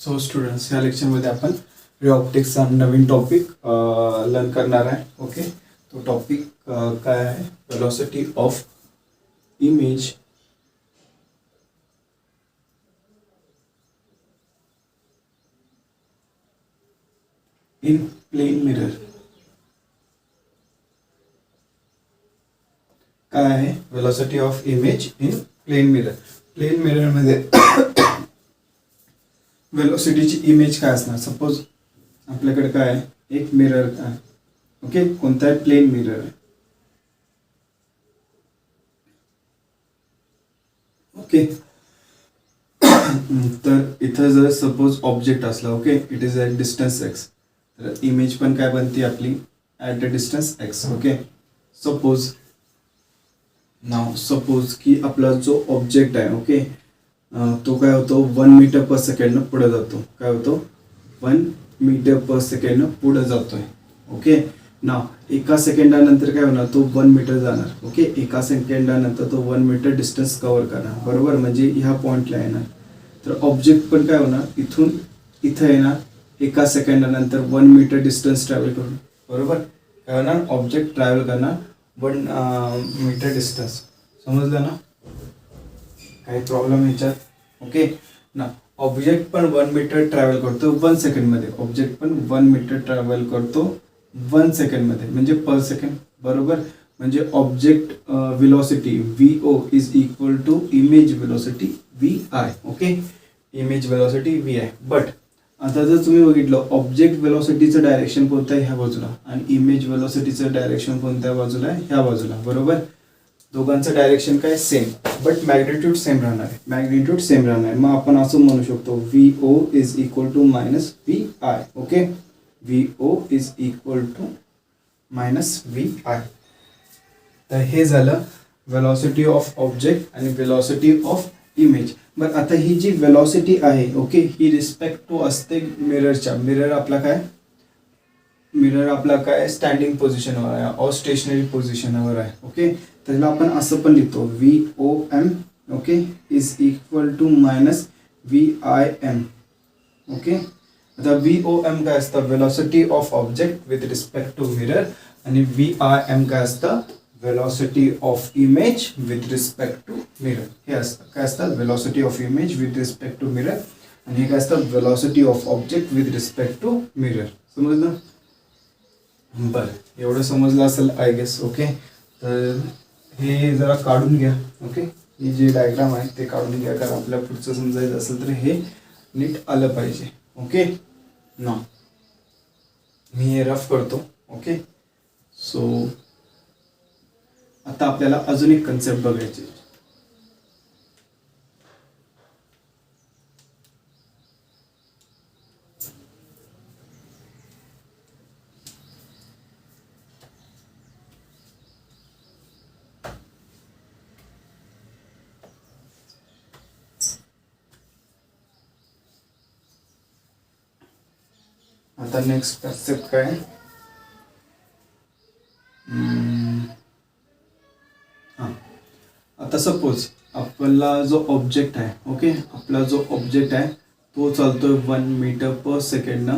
So students, या लेक्चरमध्ये आपण रे ऑप्टिक्सचा नवीन टॉपिक लर्न करणार आहे. ओके, तो टॉपिक काय आहे? Velocity of image in plane mirror. काय आहे velocity of image in plane mirror? Plane मिररमध्ये वेलॉसिटीची इमेज काय असणार? सपोज आपल्याकडे काय आहे, एक मिरर आहे. ओके, कोणता आहे? प्लेन मिरर आहे. ओके, तर इथं जर सपोज ऑब्जेक्ट असला, okay, it is at distance x, तर इमेज पण काय बनते आपली? At the distance x. Okay, suppose की आपला जो ऑब्जेक्ट आहे, ओके, तो काय होतो? 1 मीटर पर सेकंड पुढे जातो. काय होतो? 1 मीटर पर सेकंड पुढे जातोय. ओके, एका सेकंडानंतर काय होणार? तो 1 मीटर जाणार. ओके, एका सेकंडानंतर तो 1 मीटर डिस्टन्स कव्हर करणार. बरोबर, म्हणजे ह्या पॉइंटला येणार. तर ऑब्जेक्ट पण काय होणार? इथून इथं येणार. एका सेकंडानंतर 1 मीटर डिस्टन्स ट्रॅव्हल करून. बरोबर, काय होणार? ऑब्जेक्ट ट्रॅव्हल करणार 1 मीटर डिस्टन्स. समजलं ना? काही प्रॉब्लेम ह्याच्यात? ओके ना, ऑब्जेक्ट पण 1 मीटर ट्रॅव्हल करतो 1 सेकंडमध्ये. ऑब्जेक्ट पण 1 मीटर ट्रॅव्हल करतो 1 सेकंडमध्ये, म्हणजे पर सेकंड. बरोबर, म्हणजे object velocity VO is equal to image velocity VI. Okay, image velocity VI. But आता जर तुम्ही बघितलं, ऑब्जेक्ट व्हेलॉसिटीचं डायरेक्शन कोणतं आहे? ह्या बाजूला, आणि इमेज व्हेलॉसिटीचं डायरेक्शन कोणत्या बाजूला आहे? ह्या बाजूला. बरोबर, दोघांचं डायरेक्शन काय? सेम, बट मॅग्निट्यूड सेम राहणार आहे. मग आपण असं म्हणू शकतो, VO is equal to minus VI. Okay, VO is equal to minus VI. तर हे झालं वेलॉसिटी ऑफ ऑब्जेक्ट आणि वेलॉसिटी ऑफ इमेज. बट आता ही जी वेलॉसिटी आहे, ओके, ही रिस्पेक्ट टू असते मिररच्या. मिरर आपला काय? स्टँडिंग पोझिशनवर आहे और स्टेशनरी पोझिशनवर आहे. ओके, त्याला आपण असं पण लिहितो, VOM, okay, is equal to minus VIM. Okay, आता VOM काय असतं? Velocity of object with respect to mirror. आणि VIM काय असतं? Velocity of image with respect to mirror. हे असतं काय असतं? Velocity of image with respect to mirror. आणि हे काय असतं? Velocity of object with respect to mirror. समजलं? बरं, एवढं समजलं असेल आय गेस. ओके, तर हे जरा काढून घ्या. ओके, ही जी डायग्राम आहे ते काढून घ्या, कारण आपल्या पुढचं समजायचं असेल तर हे नीट आलं पाहिजे. ओके ना, मी हे रफ करतो. ओके, सो आता आपल्याला अजून एक कन्सेप्ट बघायची. आता नेक्स्ट कन्सेप्ट काय? आता सपोज आपला जो ऑब्जेक्ट आहे, ओके, आपला जो ऑब्जेक्ट आहे तो चालतोय 1 मीटर पर सेकंड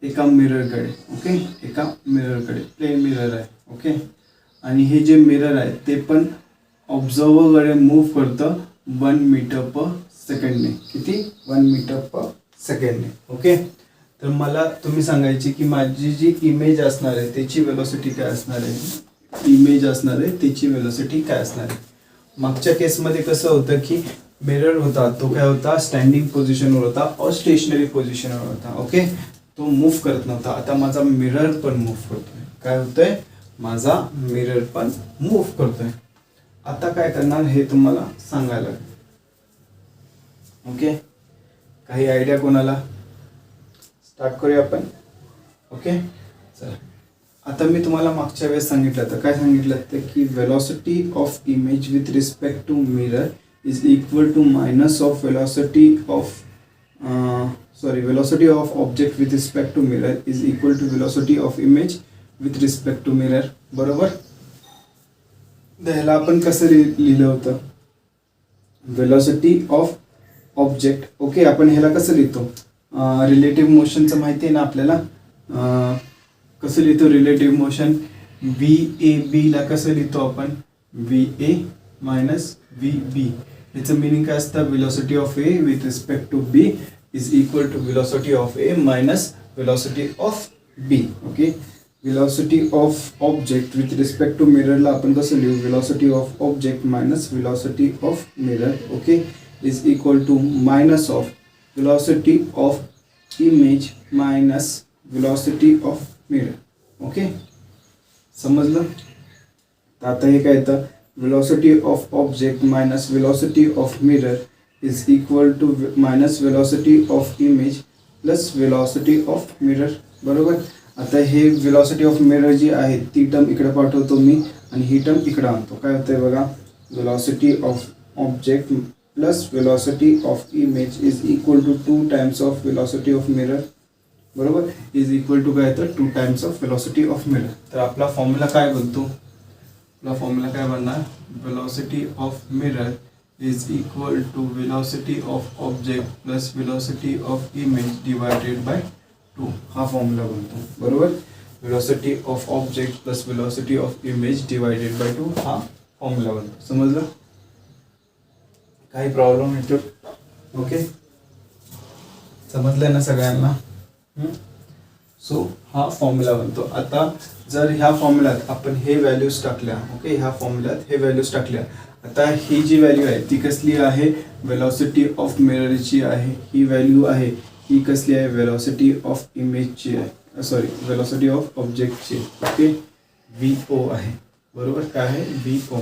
एका मिररकडे. ओके, एका मिररकडे, प्लेन मिरर आहे. ओके, आणि हे जे मिरर आहे ते पण ऑब्झर्वरकडे मूव्ह करतं 1 मीटर पर सेकंडने. किती? 1 मीटर पर सेकंडने. ओके, तर मला तुम्ही सांगायची की माझी जी इमेज असणार आहे त्याची वेलॉसिटी काय असणार आहे? इमेज असणार आहे त्याची वेलॉसिटी काय असणार आहे? मागच्या केसमध्ये कसं होतं की मिरर होता, तो काय होता? स्टँडिंग पोझिशनवर होता और स्टेशनरी पोझिशनवर होता. ओके, तो मूव्ह करत नव्हता. आता माझा मिरर पण मूव्ह करतोय. काय होतंय? माझा मिरर पण मूव्ह करतोय. आता काय करणार हे तुम्हाला सांगायला लागेल. ओके, काही आयडिया कोणाला? स्टार्ट करूया आपण. ओके, चला. आता मी तुम्हाला मागच्या वेळेस सांगितलं तर काय सांगितलं ते की velocity of image with respect to mirror is equal to minus of velocity of object with respect to mirror is equal to velocity of image with respect to mirror. बरोबर, ह्याला आपण कसं लिहिलं होतं? Velocity of object. ओके, आपण ह्याला कसं लिहितो? रिलेटिव्ह मोशनचं माहिती आहे ना आपल्याला. कसं लिहितो रिलेटिव्ह मोशन? VAB ला कसं लिहितो आपण? VA minus VB. याचं मिनिंग काय असतं? Velocity of A with respect to B is equal to velocity of A minus velocity of B. Okay. Velocity of object with respect to मिररला आपण कसं लिहू? Velocity of object minus velocity of mirror. Okay. Is equal to minus of velocity of image minus velocity of mirror. Okay. समजलं? तर आता हे काय येतं? Velocity of object minus velocity of mirror is equal to minus velocity of image plus velocity of mirror. बरोबर. आता हे velocity of mirror जी आहे ती टर्म इकडे पाठवतो मी आणि ही टर्म इकडे आणतो. काय होतंय बघा? Velocity of object plus velocity of image is equal to 2 times of velocity of mirror. बरोबर. इज इक्वल टू काय येतं? 2 times of velocity of mirror. तर आपला फॉर्म्युला काय बनतो? आपला फॉर्म्युला काय बनणार? Velocity of mirror is equal to velocity of object plus velocity of image divided by 2. हा फॉर्म्युला बनतो. बरोबर. Velocity of object plus velocity of image divided by 2 हा फॉर्म्युला बनतो. समजलं? काही प्रॉब्लेम येतो? ओके. समजलं ना सगळ्यांना? सो हा फॉर्म्युला बनतो. आता जर ह्या फॉर्म्युल्यात आपण हे व्हॅल्यूज टाकल्या, ओके, ह्या फॉर्म्युल्यात हे व्हॅल्यूज टाकल्या, आता ही जी व्हॅल्यू आहे ती कसली आहे? व्हेलॉसिटी ऑफ मिररची आहे. ही व्हॅल्यू आहे ही कसली आहे? व्हेलॉसिटी ऑफ इमेजची आहे. सॉरी, व्हेलॉसिटी ऑफ ऑब्जेक्टची. ओके. VO आहे. बरोबर. काय आहे? VO.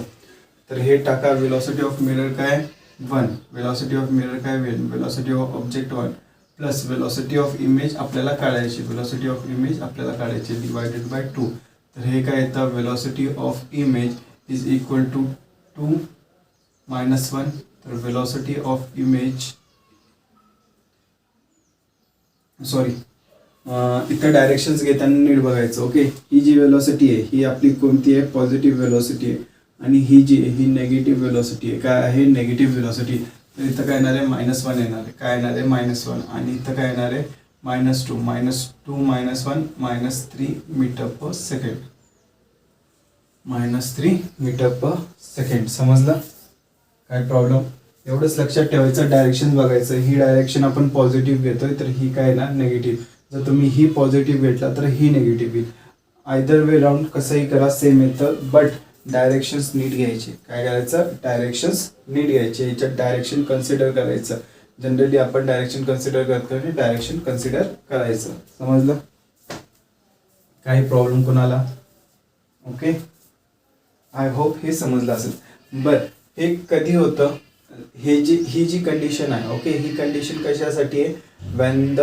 तर हे टाका. व्हेलॉसिटी ऑफ मिरर काय? 1. व्हेलॉसिटी ऑफ मिरर काय होईल? Velocity of object 1 plus velocity of image आपल्याला काढायची. व्हेलॉसिटी ऑफ इमेज आपल्याला काढायची डिवायडेड बाय 2. तर हे काय येतं? Velocity of image is equal to 2 minus 1. तर व्हेलॉसिटी ऑफ इमेज सॉरी इथं डायरेक्शन्स घेताना नीट बघायचं. ओके. ही जी व्हेलॉसिटी आहे ही आपली कोणती आहे? पॉझिटिव्ह व्हेलॉसिटी आहे. आणि ही जी आहे ही नेगेटिव्ह व्हेलॉसिटी आहे. काय आहे? Negative velocity. तर इथं काय येणार आहे? -1 येणार आहे. काय येणार आहे? -1. आणि इथं काय येणार आहे? -2. -2 -1 -3 metre per second. -3 metre per second. समजलं? काय प्रॉब्लेम? एवढंच लक्षात ठेवायचं. डायरेक्शन बघायचं. ही डायरेक्शन आपण पॉझिटिव्ह घेतोय तर ही काय येणार? निगेटिव्ह. जर तुम्ही ही पॉझिटिव्ह घेतला तर ही निगेटिव्ह येईल. आयदर वे राऊंड कसंही करा सेम येतं. बट डायरेक्शन्स नीट घ्यायचे. काय करायचं? डायरेक्शन्स नीट घ्यायचे. याच्यात डायरेक्शन कन्सिडर करायचं. जनरली आपण डायरेक्शन कन्सिडर करतो आणि डायरेक्शन कन्सिडर करायचं. समजलं? काही प्रॉब्लेम कोणाला? ओके. आय होप हे समजलं असेल. बरं, हे कधी होतं? ही जी कंडिशन आहे, ओके, ही कंडिशन कशासाठी आहे? When the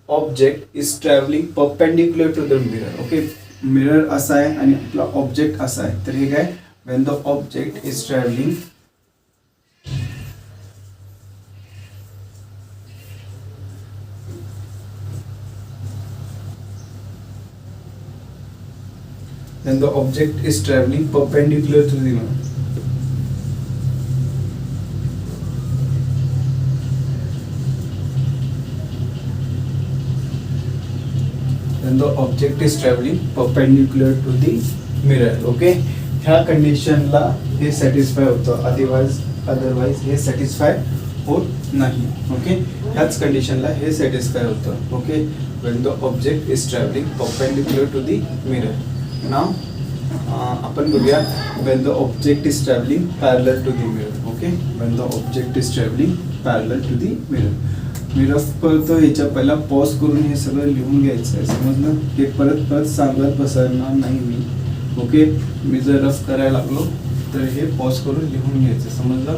object is travelling perpendicular to the mirror. Okay. Mirror असा आहे आणि आपला ऑब्जेक्ट असा आहे. तर हे काय? When the object is travelling perpendicular to the mirror. When the object is traveling perpendicular to the mirror. Okay. ह्या कंडिशनला हे सॅटिस्फाय होतं. अदरवाइज हे सॅटिस्फाय होत नाही. ओके. ह्याच कंडिशनला हे सॅटिस्फाय होतं. Okay. when the object is traveling perpendicular to the mirror. Now आपण बघूया when the object is traveling parallel to the mirror. Okay. when the object is traveling parallel to the mirror. Me rough करतो. ह्याच्या पहिला pause करून हे सगळं लिहून घ्यायचं आहे. समजलं? हे परत सांगत बसणार नाही मी. ओके. मी जर रफ करायला लागलो तर हे पॉज करून लिहून घ्यायचं. समजलं?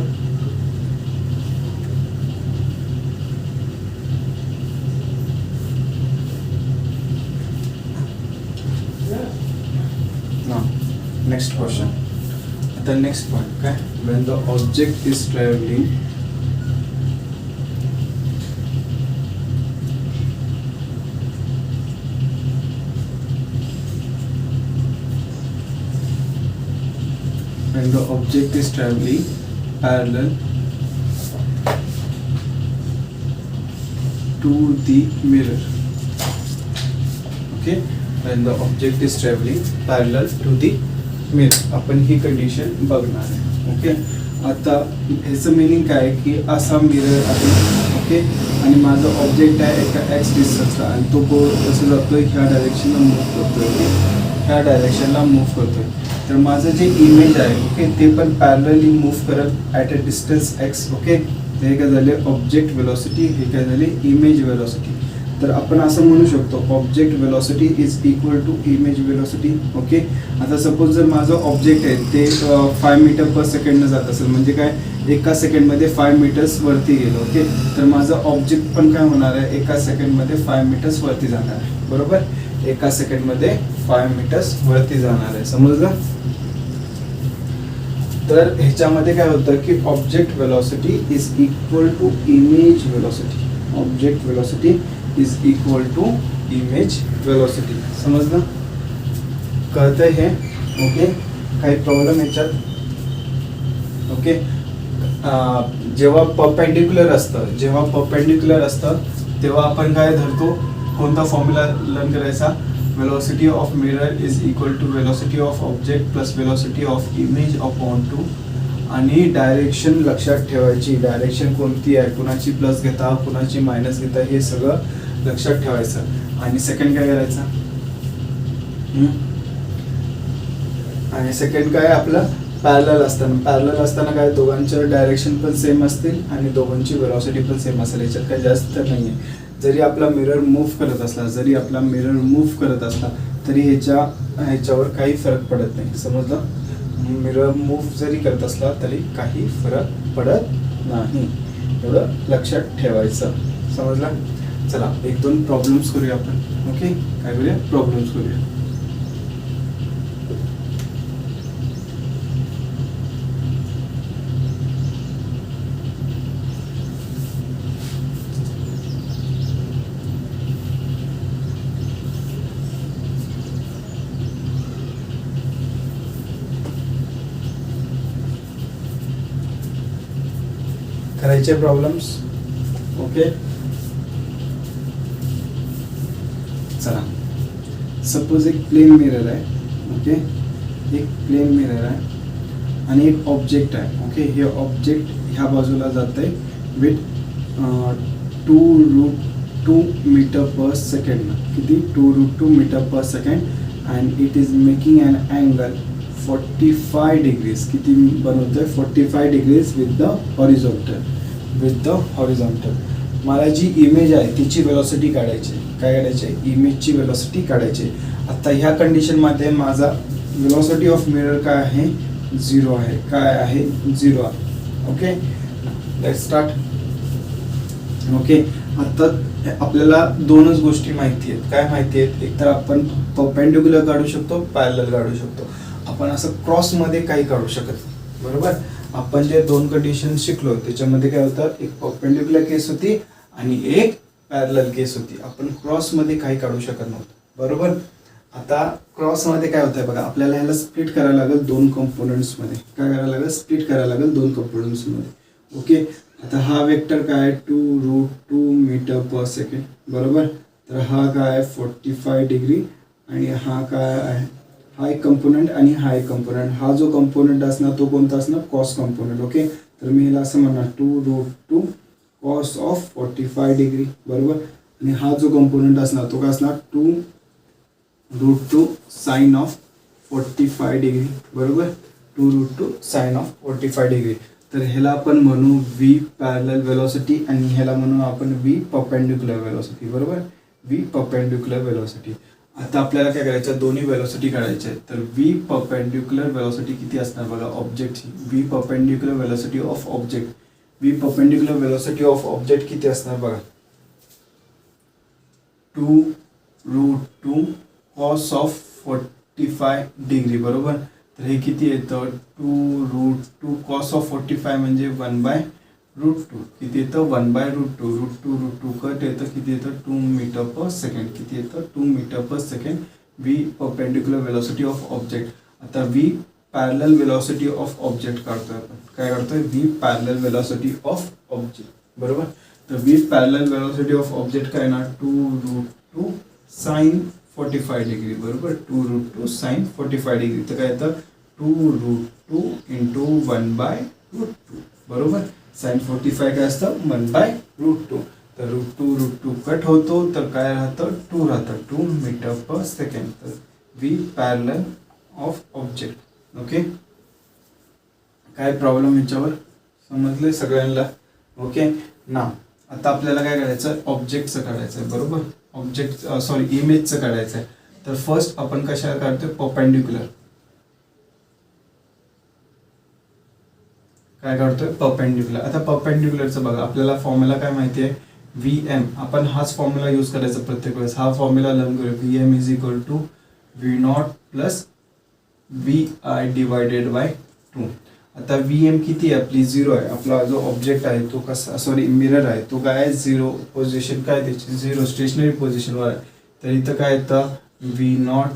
Next question. आता नेक्स्ट पॉइंट काय? when the object is traveling parallel to the mirror. Okay, when the object is traveling parallel to the mirror, आपण ही कंडिशन बघणार आहे. ओके, आता ह्याचं मिनिंग काय आहे की असा मिरर आहे. ओके, आणि माझा ऑब्जेक्ट आहे एका एक्स डिस्टन्सला आणि तो कसं जातोय ह्या डायरेक्शनला मूव्ह करतोय. ह्या डायरेक्शनला मूव्ह करतोय. तर माझं जे इमेज आहे ओके ते पण पॅरलली मूव्ह करत at a distance x. Okay, हे काय झाले ऑब्जेक्ट वेलॉसिटी, हे काय झाले इमेज वेलॉसिटी. तर आपण असं म्हणू शकतो object velocity is equal to image velocity. Okay, आता सपोज जर माझं ऑब्जेक्ट आहे ते 5 मीटर पर सेकंडनं जात असेल म्हणजे काय एका सेकंडमध्ये 5 मीटर्स वरती गेलं. ओके, तर माझं ऑब्जेक्ट पण काय होणार आहे एका सेकंडमध्ये 5 मीटर्स वरती जाणार आहे. बरोबर, एका सेकंडमध्ये 5 मीटर्स वरती जाणार आहे. समजलं. तर ह्याच्यामध्ये काय होतं की object velocity is equal to image velocity. Object velocity is equal to image velocity. समजलं, कळतंय हे. ओके, काही प्रॉब्लेम ह्याच्यात. ओके, जेव्हा परपेंडिक्युलर असतं तेव्हा आपण काय धरतो, कोणता फॉर्म्युला लर्न करायचा, velocity of mirror is equal to velocity of object plus velocity of image upon 2. आणि डायरेक्शन लक्षात ठेवायची, डायरेक्शन कोणती आहे, कुणाची प्लस घेता कुणाची मायनस घेता हे सगळं लक्षात ठेवायचं. आणि सेकंड काय करायचं, आणि सेकंड काय आपलं पॅरलल असताना काय दोघांचं डायरेक्शन पण सेम असतील आणि दोघांची वेलॉसिटी पण सेम असेल. याच्यात काय जास्त नाही आहे. जरी आपला मिरर मूव्ह करत असला तरी ह्याच्यावर काही फरक पडत नाही. समजलं, मिरर मूव्ह जरी करत असला तरी काही फरक पडत नाही, एवढं लक्षात ठेवायचं. समजला. चला 1-2 प्रॉब्लेम्स करूया आपण. ओके, काय करूया, प्रॉब्लेम्स करूया. करायचे प्रॉब्लेम्स. ओके, चला सपोज एक प्लेन मिरर आहे. ओके, एक प्लेन मिरर आहे आणि एक ऑब्जेक्ट आहे. ओके, हे ऑब्जेक्ट ह्या बाजूला जात आहे विथ 2√2 मीटर पर सेकंड. किती, 2√2 metre per second and it is making an angle 45 degrees. किती बनवतोय, 45 डिग्रीज विथ द हॉरिझॉन्टल. मला जी इमेज आहे तिची वेलॉसिटी काढायची. काय काढायची, इमेजची वेलॉसिटी काढायची. आता ह्या कंडिशनमध्ये माझा वेलॉसिटी ऑफ मिरर काय आहे, 0 आहे. काय आहे, 0 आहे. Okay, let's start. ओके, आता आपल्याला दोनच गोष्टी माहिती आहेत. काय माहिती आहेत, एक तर आपण परपेंडिक्युलर काढू शकतो, पॅरलल काढू शकतो. आपण असं क्रॉसमध्ये काही काढू शकत नाही. बरोबर, आपण जे 2 कंडिशन शिकलो त्याच्यामध्ये काय होतं, एक परपेंडिक्युलर केस होती आणि एक पॅरलल केस होती. आपण क्रॉसमध्ये काही काढू शकत नव्हतो. बरोबर, आता क्रॉसमध्ये काय होतं बघा, आपल्याला ह्याला स्प्लिट करायला लागेल 2 कंपोनंट्समध्ये. काय करायला लागेल, स्प्लिट करायला लागेल 2 कंपोनंट्समध्ये. ओके, आता हा वेक्टर काय आहे, 2√2 मीटर पर सेकंड. बरोबर, तर हा काय आहे 45 डिग्री आणि हा काय आहे, हा एक कंपोनंट आणि हा एक कंपोनंट. हा जो कंपोनंट असणार तो कोणता असणार, कॉस कंपोनंट. ओके, तर मी याला असं म्हणणार 2√2 कॉस ऑफ 45 डिग्री. बरोबर, आणि हा जो कंपोनंट असणार तो काय असणार 2√2 साइन ऑफ 45 डिग्री. बरोबर, 2√2 साइन ऑफ 45 डिग्री. तर ह्याला आपण म्हणू व्ही पॅरलल वेलॉसिटी आणि ह्याला म्हणू आपण व्ही परपेंडिक्युलर वेलॉसिटी. बरोबर, व्ही परपेंडिक्युलर वेलॉसिटी. आता आपल्याला काय करायचं, दोन्ही वेलॉसिटी काढायच्या आहेत. तर व्ही परपेंडिक्युलर वेलॉसिटी किती असणार बघा ऑब्जेक्टची, V perpendicular velocity of object. V perpendicular velocity of object किती असणार बघा, 2√2 कॉस ऑफ 45 डिग्री. बरोबर, तर हे किती येतं, 2√2 कॉस ऑफ 45 म्हणजे 1/√2. किती येतं, 1/√2. √2 कट येतं, किती येतं 2 मीटर पर सेकंड. किती येतं, 2 metre per second. V perpendicular velocity of object. आता V parallel velocity of object काढतोय आपण. काय काढतोय, V parallel velocity of object. बरोबर, तर v parallel velocity of object काय येणार 2√2 साइन 45 डिग्री बरोबर 2√2 साइन 45 डिग्री तर काय येतं 2√2 इंटू 1/√2 बरोबर साइन 45 काय असतं 1/√2 तर √2 कट होतो तर काय राहतं 2 राहतं 2 मीटर पर सेकंड तर v parallel of object okay काय प्रॉब्लेम याच्यावर समजले सगळ्यांना ओके ना आता आपल्याला काय करायचं ऑब्जेक्टचं काढायचं आहे बरोबर ऑब्जेक्ट सॉरी इमेजचं काढायचं आहे तर फर्स्ट आपण कशाला काढतोय परपेंडिक्युलर काय काढतोय परपेंडिक्युलर आता परपेंडिक्युलरचं बघा आपल्याला फॉर्म्युला काय माहिती आहे VM आपण हाच फॉर्म्युला यूज करायचा प्रत्येक वेळेस हा फॉर्म्युला लर्न करूया VM is equal to V0 plus VI divided by 2 आता VM किती आहे आपली 0 आहे आपला जो ऑब्जेक्ट आहे तो कसा सॉरी मिरर आहे तो काय आहे 0 पोझिशन काय त्याची 0 स्टेशनरी पोझिशनवर आहे तर इथं काय येतं V0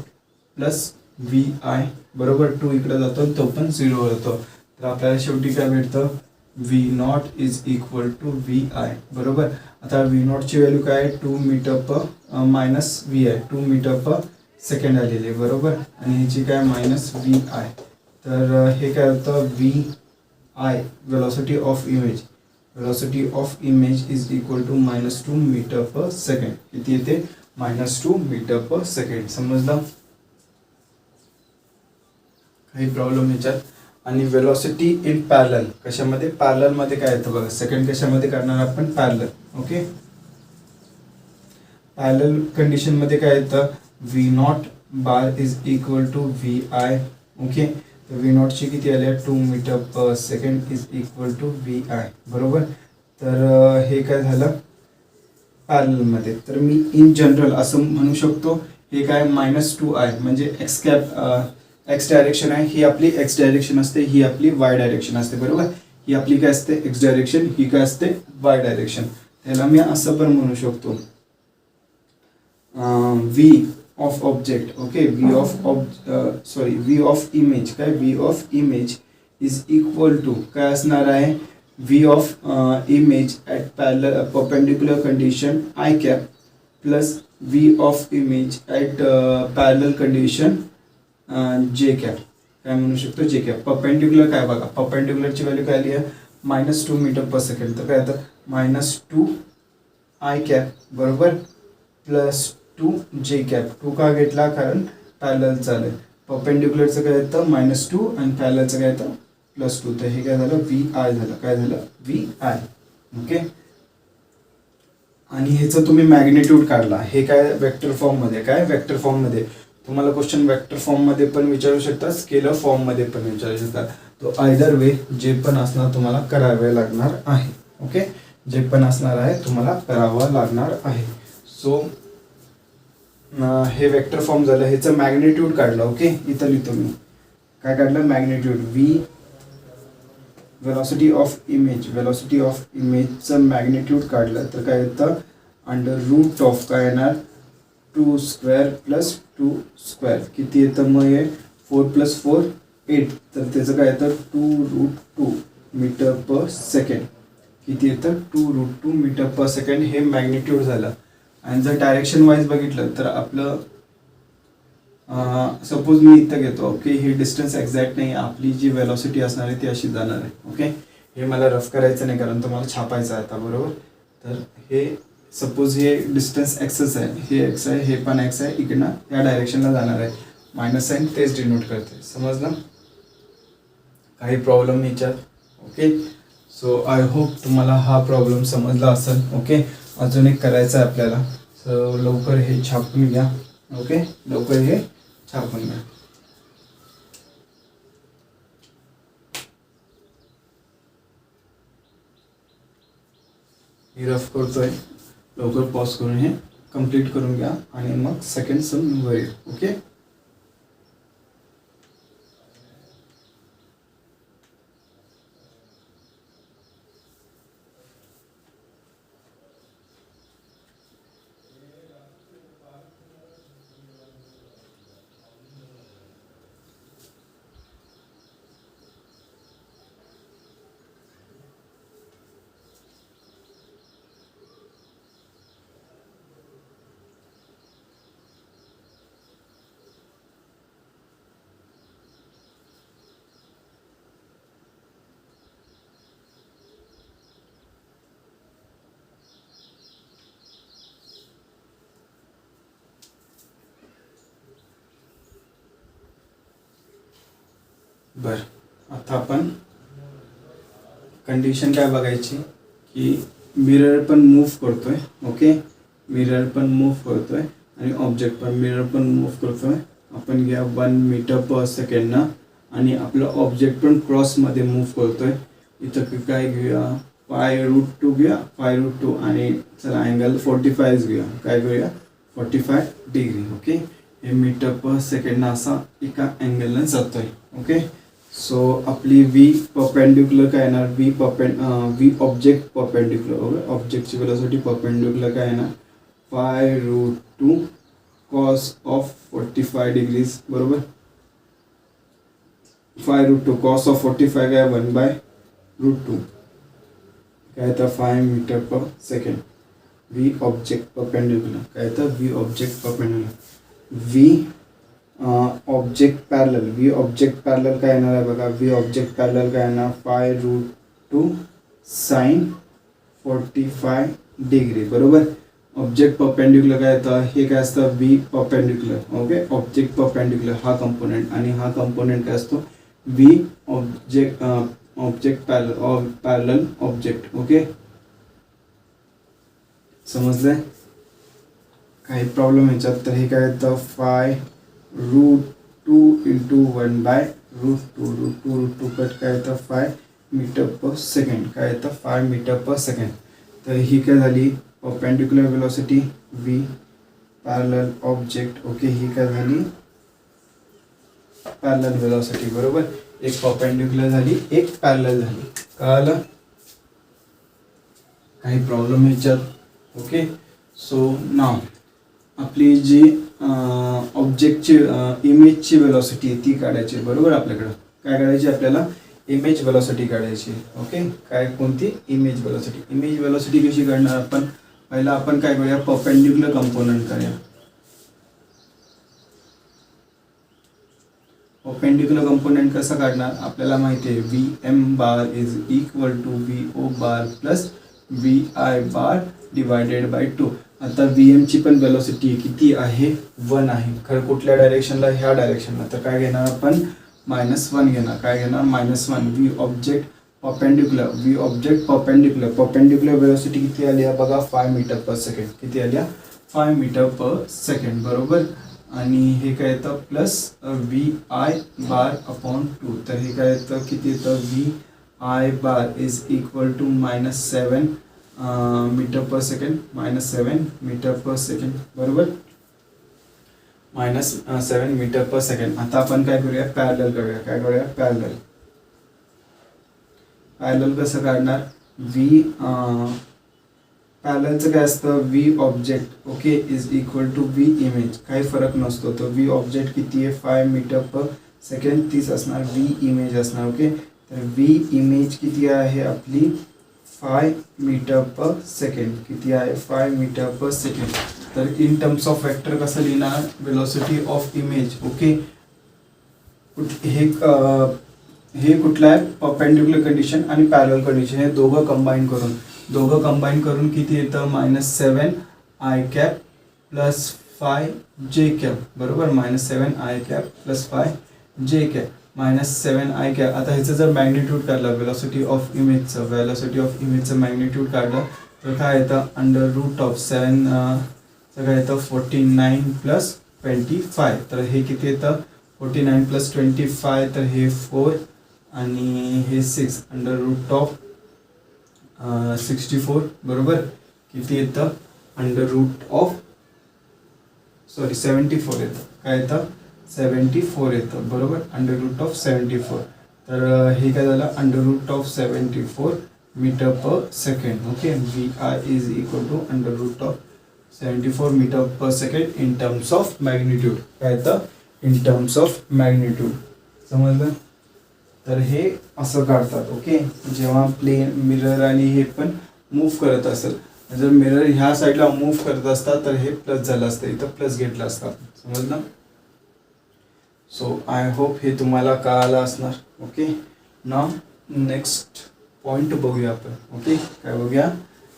प्लस VI बरोबर 2 इकडे जातो तो पण 0 वर येतो तर आपल्याला शेवटी काय भेटतं V0 is equal to VI बरोबर आता V0 ची व्हॅल्यू काय आहे 2 मीटर पर minus VI 2 metre per second आलेली आहे बरोबर आणि ह्याची काय मायनस VI तर हे काय होतं VI velocity of image velocity of image is equal to -2 metre per second किती येते -2 मीटर पर सेकंड समजलं काही प्रॉब्लेम याच्यात आणि वेलोसिटी इन पॅरलल कशामध्ये पॅरलल मध्ये काय येतं बघा सेकंड कशामध्ये करणार आपण पॅरलल ओके पॅरलल कंडिशन मध्ये काय येतं V0 bar is equal to VI okay तर V0 ची किती आली 2 metre per second is equal to VI बरोबर तर हे काय झालं पॅरलल मध्ये तर मी इन जनरल असं म्हणू शकतो हे काय -2I म्हणजे एक्स कॅप एक्स डायरेक्शन आहे ही आपली एक्स डायरेक्शन असते ही आपली वाय डायरेक्शन असते बरोबर ही आपली काय असते एक्स डायरेक्शन ही काय असते वाय डायरेक्शन त्याला मी असं पण म्हणू शकतो V of object okay V of image काय V of image is equal to काय असणार आहे V of image at perpendicular condition I cap plus V of image at parallel condition J cap काय म्हणू शकतो J cap perpendicular काय बघा perpendicular ची व्हॅल्यू काय आली आहे -2 मीटर पर सेकंड तर काय येतं -2 I cap बरोबर प्लस 2 J cap 2 का घेतला कारण पॅरलल चालेल परपेंडिक्युलरचं काय येतं -2 आणि पॅरललचं काय येतं +2 तर हे काय झालं VI झालं काय झालं VI ओके आणि ह्याचं तुम्ही मॅग्निट्यूड काढला हे काय वेक्टर फॉर्म मध्ये काय वेक्टर फॉर्म मध्ये तुम्हाला क्वेश्चन वेक्टर फॉर्म मध्ये पण विचारू शकता स्केलर फॉर्म मध्ये पण विचारू शकता तो आयदर वे जे पण असणार तुम्हाला करावे लागणार आहे ओके जे पण असणार आहे तुम्हाला करावं लागणार आहे सो हे वेक्टर फॉर्म झालं ह्याचं मॅग्निट्यूड काढलं ओके इथं लिहितो मी काय काढलं मॅग्निट्यूड V वेलोसिटी ऑफ इमेजचं मॅग्निट्यूड काढलं तर काय येतं √ऑफ काय येणार 2 स्क्वेअर प्लस 2 स्क्वेअर किती येतं मग हे 4 + 4 8 तर त्याचं काय येतं 2√2 मीटर पर सेकंड किती येतं 2√2 मीटर पर सेकंड हे मॅग्निट्यूड झालं आणि जर डायरेक्शन वाईज बघितलं तर आपलं सपोज मी इथं घेतो ओके ही डिस्टन्स एक्झॅक्ट नाही आपली जी वेलोसिटी असणार आहे ती अशी जाणार आहे ओके हे मला रफ करायचं नाही कारण तुम्हाला छापायचं आहे आता बरोबर तर हे सपोज हे डिस्टन्स एक्सच आहे हे एक्स आहे हे पण एक्स आहे इकडनं या डायरेक्शनला जाणार आहे मायनस साईन तेच डिनोट करते समजलं काही प्रॉब्लेम याच्यात ओके सो आय होप तुम्हाला हा प्रॉब्लेम समजला असेल ओके अजून एक करायचं आहे आपल्याला सो लवकर हे छापून घ्या ओके लवकर हे छापून घ्या ही रफ करतोय लवकर पॉज करून हे कंप्लीट करून घ्या आणि मग सेकंड सम वर ओके बरं आता आपण कंडिशन काय बघायची की मिरर पण मूव्ह करतोय. ओके, मिरर पण मूव्ह करतोय आणि ऑब्जेक्ट पण मिरर पण मूव्ह करतोय. आपण घ्या 1 मीटर पर सेकंड ना आणि आपलं ऑब्जेक्ट पण क्रॉसमध्ये मूव्ह करतोय. इथं काय घेऊया π√2 घेऊया π√2 आणि चला अँगल 45 घेऊया. काय घेऊया 45 डिग्री. ओके, हे मीटर पर सेकंड असा एका अँगलने जातोय. ओके, सो आपली व्ही परपेंडिक्युलर काय येणार व्ही ऑब्जेक्ट परपेंडिक्युलर. ऑब्जेक्टची वेलोसिटी परपेंडिक्युलर काय येणार π√2 कॉस ऑफ 45 डिग्रीज बरोबर. π√2 कॉस ऑफ 45 काय 1/√2 काय तर 5 metre per second. V object perpendicular काय तर V object perpendicular V object parallel काय येणार आहे बघा. व्ही ऑब्जेक्ट पॅरलल काय येणार π√2 साइन 45 डिग्री बरोबर. ऑब्जेक्ट परपेंडिक्युलर काय येतं हे काय असतं V perpendicular. Okay, object perpendicular हा कंपोनेंट आणि हा कंपोनेंट काय असतो V object parallel object. Okay, समजलंय काही प्रॉब्लेम याच्यात. तर हे काय येतं π√2 इंटू 1/√2 कट काय येतं 5 मीटर पर सेकंड. काय येतं 5 मीटर पर सेकंड. तर ही काय झाली perpendicular velocity V parallel object. Okay, ही काय झाली पॅरलल वेलोसिटी बरोबर. एक परपेंडिक्युलर झाली एक पॅरलल झाली. कळालं काही प्रॉब्लेम ह्याच्यात. ओके, सो नाव आपली जी ऑब्जेक्टची इमेजची वेलोसिटी ती काढायची बरोबर. आपल्याकडं काय काढायची आपल्याला इमेज वेलोसिटी काढायची. ओके, काय कोणती इमेज वेलोसिटी. इमेज वेलोसिटी कशी काढणार आपण पहिला आपण काय करूया परपेंडिक्युलर कंपोनेंट करूया. परपेंडिक्युलर कंपोनेंट कसं काढणार आपल्याला माहिती आहे V M bar is equal to V O bar plus V I bar divided by 2. आता व्ही एमची पण वेलोसिटी किती आहे 1 आहे. खरं कुठल्या डायरेक्शनला ह्या डायरेक्शनला. तर काय घेणार आपण -1 घेणार. काय घेणार -1. व्ही ऑब्जेक्ट परपेंडिक्युलर वेलोसिटी किती आली आहे बघा 5 मीटर पर सेकंड. किती आल्या 5 मीटर पर सेकंड बरोबर. आणि हे काय येतं plus V I bar upon 2. तर हे काय येतं किती येतं V I bar is equal to -7 metre per second. -7 metre per second बरोबर. -7 मीटर पर सेकंड. आता आपण काय करूया पॅरलल करूया. काय करूया पॅरलल कसं काढणार व्ही पॅरललचं काय असतं V object okay is equal to V image. काही फरक नसतो. तर व्ही ऑब्जेक्ट किती आहे 5 मीटर पर सेकंड तीच असणार. व्ही इमेज असणार. ओके, तर व्ही इमेज किती आहे आपली 5 मीटर पर सेकंड. किती आहे 5 मीटर पर सेकंड. तर इन टर्म्स ऑफ वेक्टर कसं लिहिणार वेलोसिटी ऑफ इमेज. ओके, हे कुठलं आहे परपेंडिक्युलर कंडिशन आणि पॅरलल कंडिशन हे दोघं कंबाईन करून किती येतं -7 आय कॅप प्लस 5 जे कॅप बरोबर. -7 आय कॅप प्लस 5 जे कॅप -7 आय कॅप. आता ह्याचं जर मॅग्निट्यूड काढलं वेलोसिटी ऑफ इमेजचं मॅग्निट्यूड काढलं तर काय येतं √7 काय येतं 49 प्लस 25. तर हे किती येतं 49 प्लस 25 तर हे 4 आणि हे 6 √64 बरोबर. किती येतं 74 येतं. काय येतं 74 येतं बरोबर √74. तर हे काय झालं √74 metre per second. Okay, V I is equal to √74 metre per second in terms of magnitude. काय येतं इन टर्म्स ऑफ मॅग्निट्यूड. समजलं. तर हे असं काढतात. ओके, जेव्हा प्लेन मिरर आणि हे पण मूव्ह करत असेल. जर मिरर ह्या साईडला मूव्ह करत असतात तर हे प्लस झालं असतं. इथं प्लस घेतलं असतं. समजलं. सो आय होप हे तुम्हाला कळालं असणार. ओके, नाव नेक्स्ट पॉईंट बघूया आपण. ओके, काय बघूया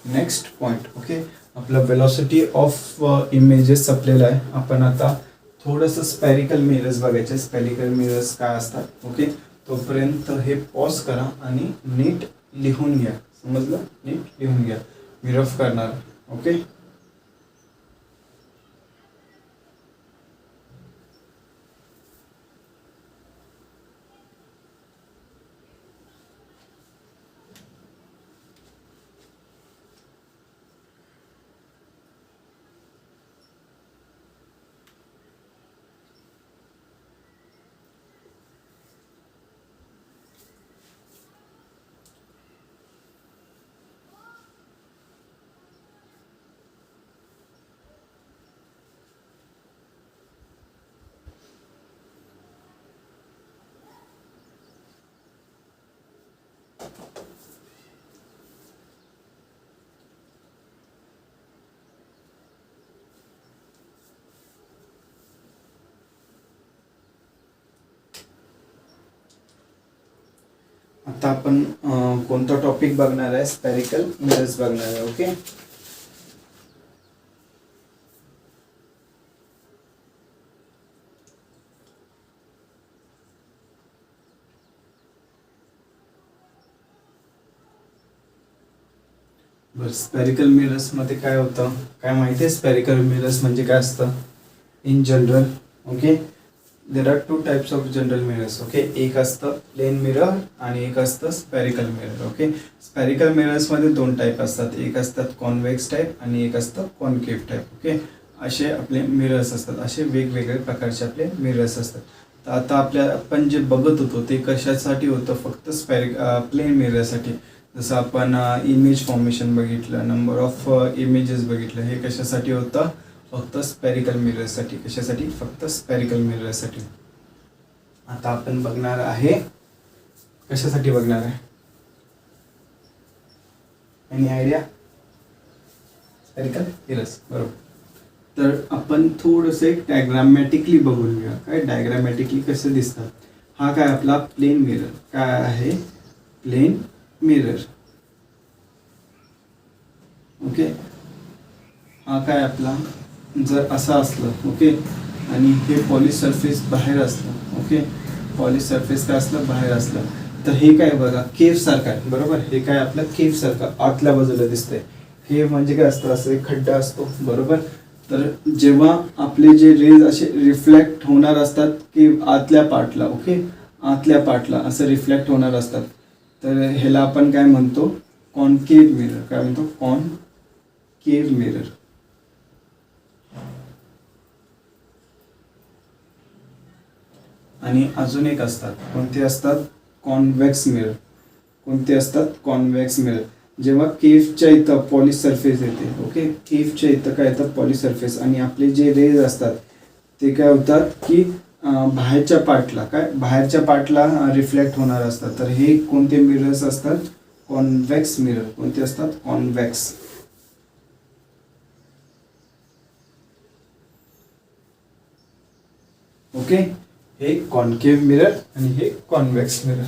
नेक्स्ट पॉईंट. ओके, आपलं वेलोसिटी ऑफ इमेजेस संपलेलं आहे. आपण आता थोडंसं स्पेरिकल मिरर्स बघायचे. स्पेरिकल मिरर्स काय असतात. ओके, तोपर्यंत हे पॉज करा आणि नीट लिहून घ्या. समजलं? नीट लिहून घ्या. मी रफ करणार. ओके. आता आपण कोणता टॉपिक बघणार आहे? स्पेरिकल मिरर्स बघणार आहे. ओके. बरं, स्पेरिकल मिरर्स मध्ये काय होतं, काय माहिती आहे? स्पेरिकल मिरर्स म्हणजे काय असतं in general? Okay. There are two types of general mirrors. Okay. एक असतं प्लेन मिरर आणि एक असतं spherical mirror. Okay. Spherical mirrors मध्ये दोन टाईप असतात. एक असतात कॉन्व्हेक्स टाईप आणि एक असतं कॉन्केव्ह टाईप. ओके. असे आपले मिरर्स असतात. असे वेगवेगळे प्रकारचे आपले मिरर्स असतात. तर आता आपण जे बघत होतो ते कशासाठी होतं? फक्त प्लेन मिररसाठी. जसं आपण इमेज फॉर्मेशन बघितलं, नंबर ऑफ इमेजेस बघितलं, हे कशासाठी होतं? फक्त स्पेरिकल मिररसाठी. कशासाठी? फक्त स्पेरिकल मिररसाठी. आता आपण बघणार आहे, कशासाठी बघणार आहे? Any idea? Spherical mirrors. बरोबर. तर आपण थोडंसं एक डायग्रामॅटिकली बघून घेऊया. काय डायग्रामॅटिकली कसं दिसतं? हा काय आपला प्लेन मिरर. काय आहे? Plane mirror. ओके. हा काय आपला जर असा असलं, ओके, आणि हे पॉलिश सरफेस बाहेर असलं, ओके, पॉलिश सरफेस काय असलं? बाहेर असलं, तर हे काय बघा केव्ह सारखं आहे. बरोबर. हे काय आपलं केव्ह सारखं आतल्या बाजूला दिसतंय. हे म्हणजे काय असतं? असं एक खड्डा असतो. बरोबर. तर जेव्हा आपले जे रेज असे रिफ्लेक्ट होणार असतात की आतल्या पार्टला, ओके, आतल्या पार्टला असं रिफ्लेक्ट होणार असतात, तर ह्याला आपण काय म्हणतो? Concave mirror. काय म्हणतो? Concave mirror. आणि अजून एक असतात. कोणते असतात? Convex mirror. कोणते असतात? Convex mirror. जेव्हा केव्हच्या इथं पॉलिश सरफेस येते, ओके, केव्हच्या इथं काय येतं? पॉलिश सरफेस, आणि आपले जे रेज असतात ते काय होतात की बाहेरच्या पार्टला, काय बाहेरच्या पार्टला रिफ्लेक्ट होणार असतात. तर हे कोणते मिरर्स असतात? Convex mirror. कोणते असतात? कॉन्व्हेक्स. ओके. हे कॉन्केव्ह मिरर आणि हे कॉन्व्हेक्स मिरर.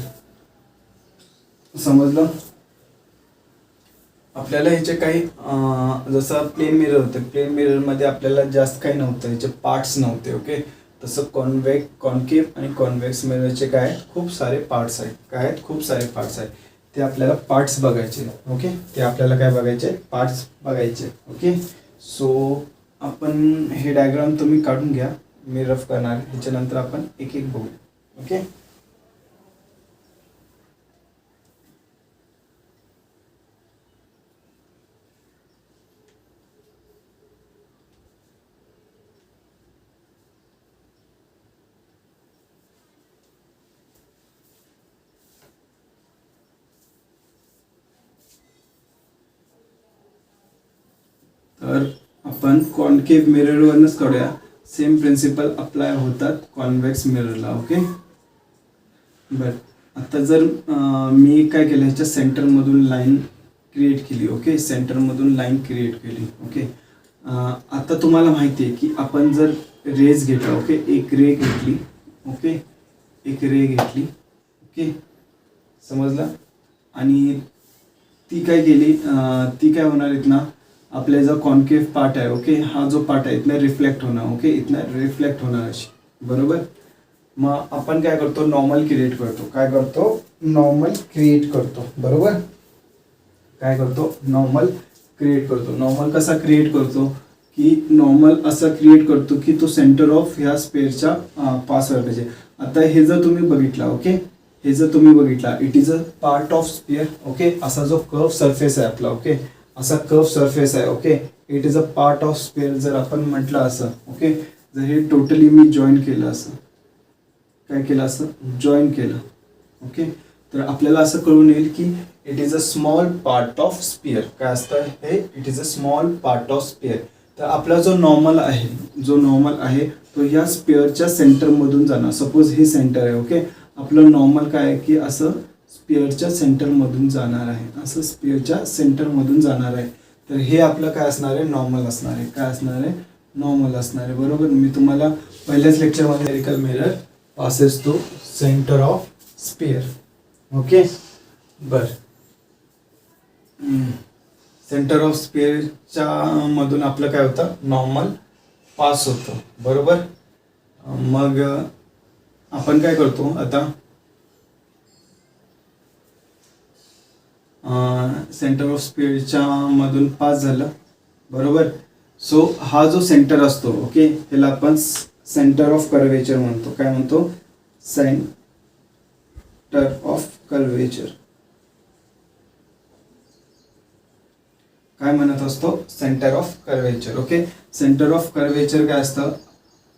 समजलं? आपल्याला ह्याचे काही जसं प्लेन मिरर होते, प्लेन मिरर मध्ये आपल्याला जास्त काही नव्हतं, ह्याचे पार्ट्स नव्हते. ओके. तसं कॉन्केव्ह आणि कॉन्व्हेक्स मिररचे काय खूप सारे पार्ट्स आहेत. काय आहेत? खूप सारे पार्ट्स आहेत. ते आपल्याला पार्ट्स बघायचे. ओके. ते आपल्याला काय बघायचे? पार्ट्स बघायचे. ओके. सो आपण हे डायग्राम तुम्ही काढून घ्या. मी रफ करणार. ह्याच्यानंतर आपण एक एक बघू. ओके. तर आपण कॉन्केव्ह मिररवरच काढूया. सेम प्रिन्सिपल अप्लाय होतात कॉन्व्हेक्स मिररला. ओके. बरं, आता जर मी काय केलं, ह्याच्या सेंटरमधून लाईन क्रिएट केली. ओके. सेंटरमधून लाईन क्रिएट केली. ओके. आता तुम्हाला माहिती आहे की आपण जर रेज घेतला, ओके, एक रे घेतली, ओके, एक रे घेतली, ओके, समजलं, आणि ती काय केली, ती काय होणार इथनं आपल्या जो कॉन्केव्ह पार्ट आहे, ओके, हा जो पार्ट आहे इथनं रिफ्लेक्ट होणार. ओके. इथनं रिफ्लेक्ट होणार अशी. बरोबर. मग आपण काय करतो, नॉर्मल क्रिएट करतो. काय करतो, नॉर्मल क्रिएट करतो. बरोबर, काय करतो, नॉर्मल क्रिएट करतो. नॉर्मल कसा क्रिएट करतो, की नॉर्मल असं क्रिएट करतो की तो सेंटर ऑफ ह्या स्पेअरच्या पास व्हायला पाहिजे. आता हे जर तुम्ही बघितला, ओके, हे जर तुम्ही बघितला, it is a part of sphere. Okay, असा जो कर्व सरफेस आहे आपला, ओके, असा कर्व सरफेस आहे. Okay, it is a part of sphere जर आपण म्हटलं असं. ओके, जर हे टोटली मी जॉईन केलं असं, काय केलं असं, जॉईन केलं. ओके, तर आपल्याला असं कळून येईल की it is a small part of sphere. काय असतं हे, it is a small part of sphere. तर आपला जो नॉर्मल आहे, जो नॉर्मल आहे तो या स्पियरच्या सेंटरमधून जाणार. सपोज हे सेंटर आहे. ओके, आपलं नॉर्मल काय आहे की असं स्पियरच्या सेंटरमधून जाणार आहे, असं स्पियरच्या सेंटरमधून जाणार आहे. तर हे आपलं काय असणार आहे, नॉर्मल असणार आहे. काय असणार आहे, नॉर्मल असणार आहे. बरोबर, मी तुम्हाला पहिल्याच लेक्चरमध्ये spherical mirror passes to centre of sphere. Okay, बर, सेंटर ऑफ स्पियरच्या मधून आपलं काय होतं, नॉर्मल पास होतं. बरोबर, मग आपण काय करतो आता, सेंटर ऑफ स्पियरच्या मधून पास झालं. बरोबर, सो हा जो सेंटर असतो, ओके, ह्याला आपण सेंटर ऑफ कर्वेचर म्हणतो. काय म्हणतो, सेंटर ऑफ कर्वेचर. काय म्हणत असतो, centre of curvature. Okay, centre of curvature काय असतं,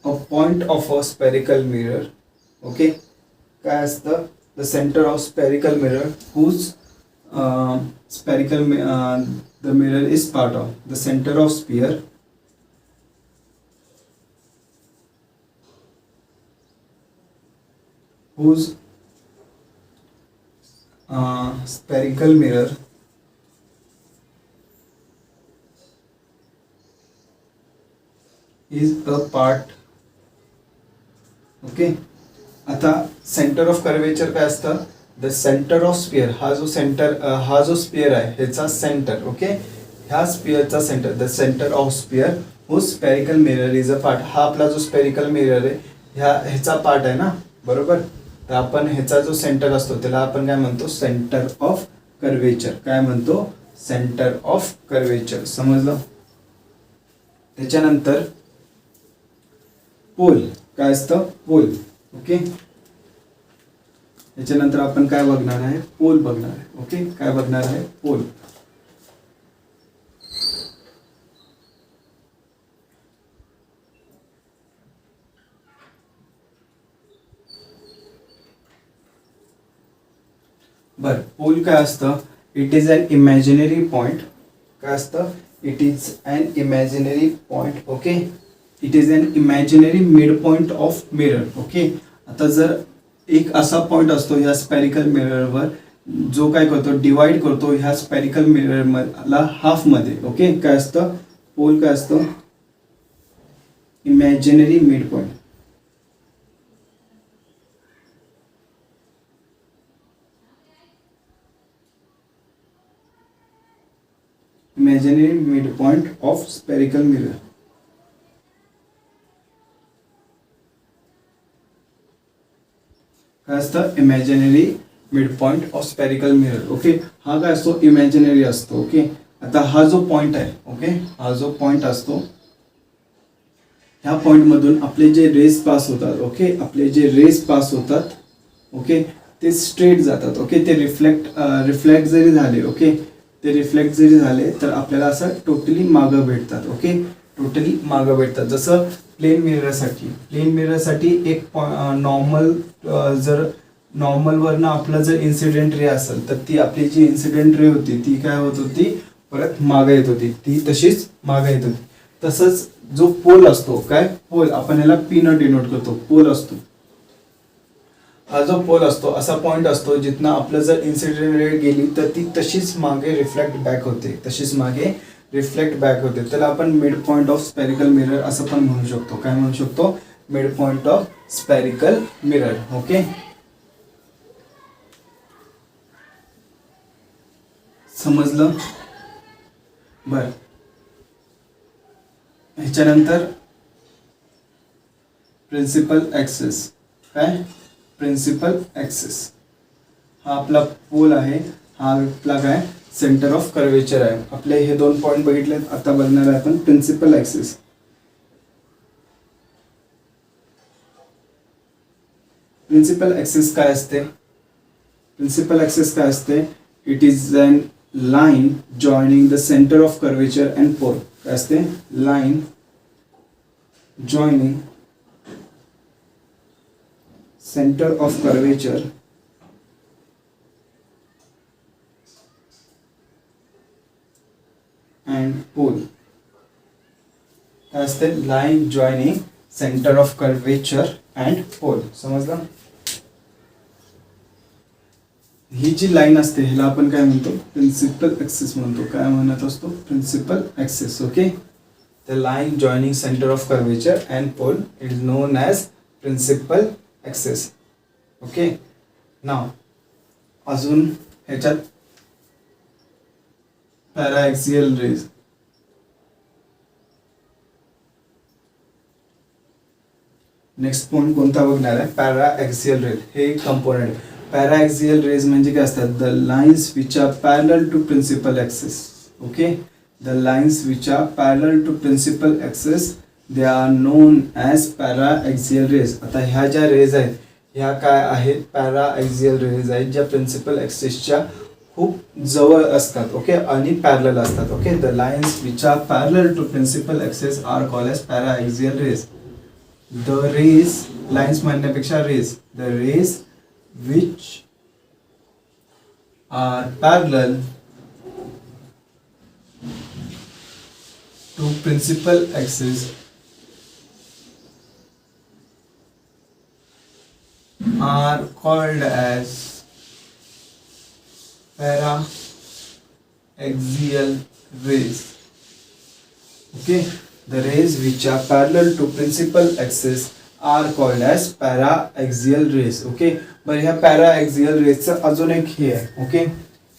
a point of a spherical mirror. Okay, काय असतं, the centre of spherical mirror whose the mirror is part of the center of sphere whose spherical mirror is a part. Okay, आता centre of curvature काय असतं, the centre of sphere. हा जो centre, हा जो sphere आहे ह्याचा centre. Okay, ह्या स्पियरचा centre, the centre of sphere who spherical mirror is a part. हा आपला जो स्पेरिकल मिरर आहे ह्याचा पार्ट आहे ना. बरोबर, तर आपण ह्याचा जो सेंटर असतो त्याला आपण काय म्हणतो, सेंटर ऑफ कर्वेचर. काय म्हणतो, सेंटर ऑफ कर्वेचर. समजलं. त्याच्यानंतर पोल. काय असतं, पोल. ओके, याच्यानंतर आपण काय बघणार आहे, पोल बघणार आहे. ओके, काय बघणार आहे, पोल. बर, पोल काय असतं, it is an imaginary point. काय असतं, it is an imaginary point. Okay, it is an imaginary mid point of mirror. Okay, आता जर एक असा पॉइंट असतो ह्या स्पेरिकल मिररवर जो काय करतो, डिवाइड करतो ह्या स्पेरिकल मिररला हाफमध्ये. ओके, काय असतं, पोल काय असतं, imaginary mid point. Imaginary mid point of spherical mirror. काय असतं, imaginary mid point of spherical mirror. Okay, हा काय असतो, इमॅजिनरी असतो. ओके, आता हा जो पॉइंट आहे, ओके, हा जो पॉइंट असतो ह्या पॉइंट मधून आपले जे रेस पास होतात, ओके, आपले जे रेस पास होतात, ओके, ते स्ट्रेट जातात. ओके, ते रिफ्लेक्ट जरी झाले, ओके, ते रिफ्लेक्ट जरी झाले तर आपल्याला असं टोटली मागं भेटतात. ओके, टोटली मागं भेटतात. जसं प्लेन मिररसाठी एक नॉर्मल, जर नॉर्मलवरनं आपलं जर इन्सिडेंट रे असेल तर ती आपली जी इन्सिडेंट रे होती ती काय होत होती, परत मागे येत होती, ती तशीच मागे येत होती. तसंच जो पोल असतो, काय पोल, आपण याला पी न डिनोट करतो, पोल असतो. हा जो पोल असतो असा पॉइंट असतो जिथनं आपलं जर इन्सिडेंट रे गेली तर ती तशीच मागे रिफ्लेक्ट बॅक होते, तशीच मागे रिफ्लेक्ट बॅक होते. त्याला आपण mid point of spherical mirror असं पण म्हणू शकतो. काय म्हणू शकतो, mid point of spherical mirror. Okay, समजलं. बर, ह्याच्यानंतर प्रिन्सिपल ॲक्सेस. काय प्रिन्सिपल ॲक्सिस. हा आपला पोल आहे, हा आपला काय सेंटर ऑफ कर्वेचर आहे. आपले हे 2 पॉईंट बघितले. आता बघणार आहे आपण प्रिन्सिपल ॲक्सिस. प्रिन्सिपल ॲक्सिस काय असते? प्रिन्सिपल ॲक्सिस काय असते? It is an line joining the centre of curvature and pole. काय असते? Line joining centre of curvature and pole. काय असते? Line joining centre of curvature and pole. समजलं? ही जी लाईन असते ह्याला आपण काय म्हणतो? प्रिन्सिपल ॲक्सिस म्हणतो. काय म्हणत असतो? Principal axis. Okay. The line joining centre of curvature and pole is known as principal axis. Okay. नाव अजून ह्याच्यात पॅराएक्सियल रेज. नेक्स्ट पॉईंट कोणता बघणार आहे? Paraxial rays. हे कंपोनेंट. पॅराएक्सियल रेज म्हणजे काय असतात? The lines which are parallel to principal axis. Okay. The lines which are parallel to principal axis they are known as paraxial rays. आता ह्या ज्या रेज आहेत ह्या काय आहेत? पॅराएक्सियल रेज आहेत, ज्या प्रिन्सिपल ॲक्सिसच्या खूप जवळ असतात. ओके. आणि पॅरलल असतात. Okay. The lines which are parallel to principal axis are called as paraxial rays. The rays, lines म्हणण्यापेक्षा rays, the rays which are parallel to principal axis are called as para-axial rays. Okay, the rays which are parallel to principal axis are called as para-axial rays. Okay, बरं ह्या पॅराएक्सियल रेजचं अजून एक हे आहे. Okay.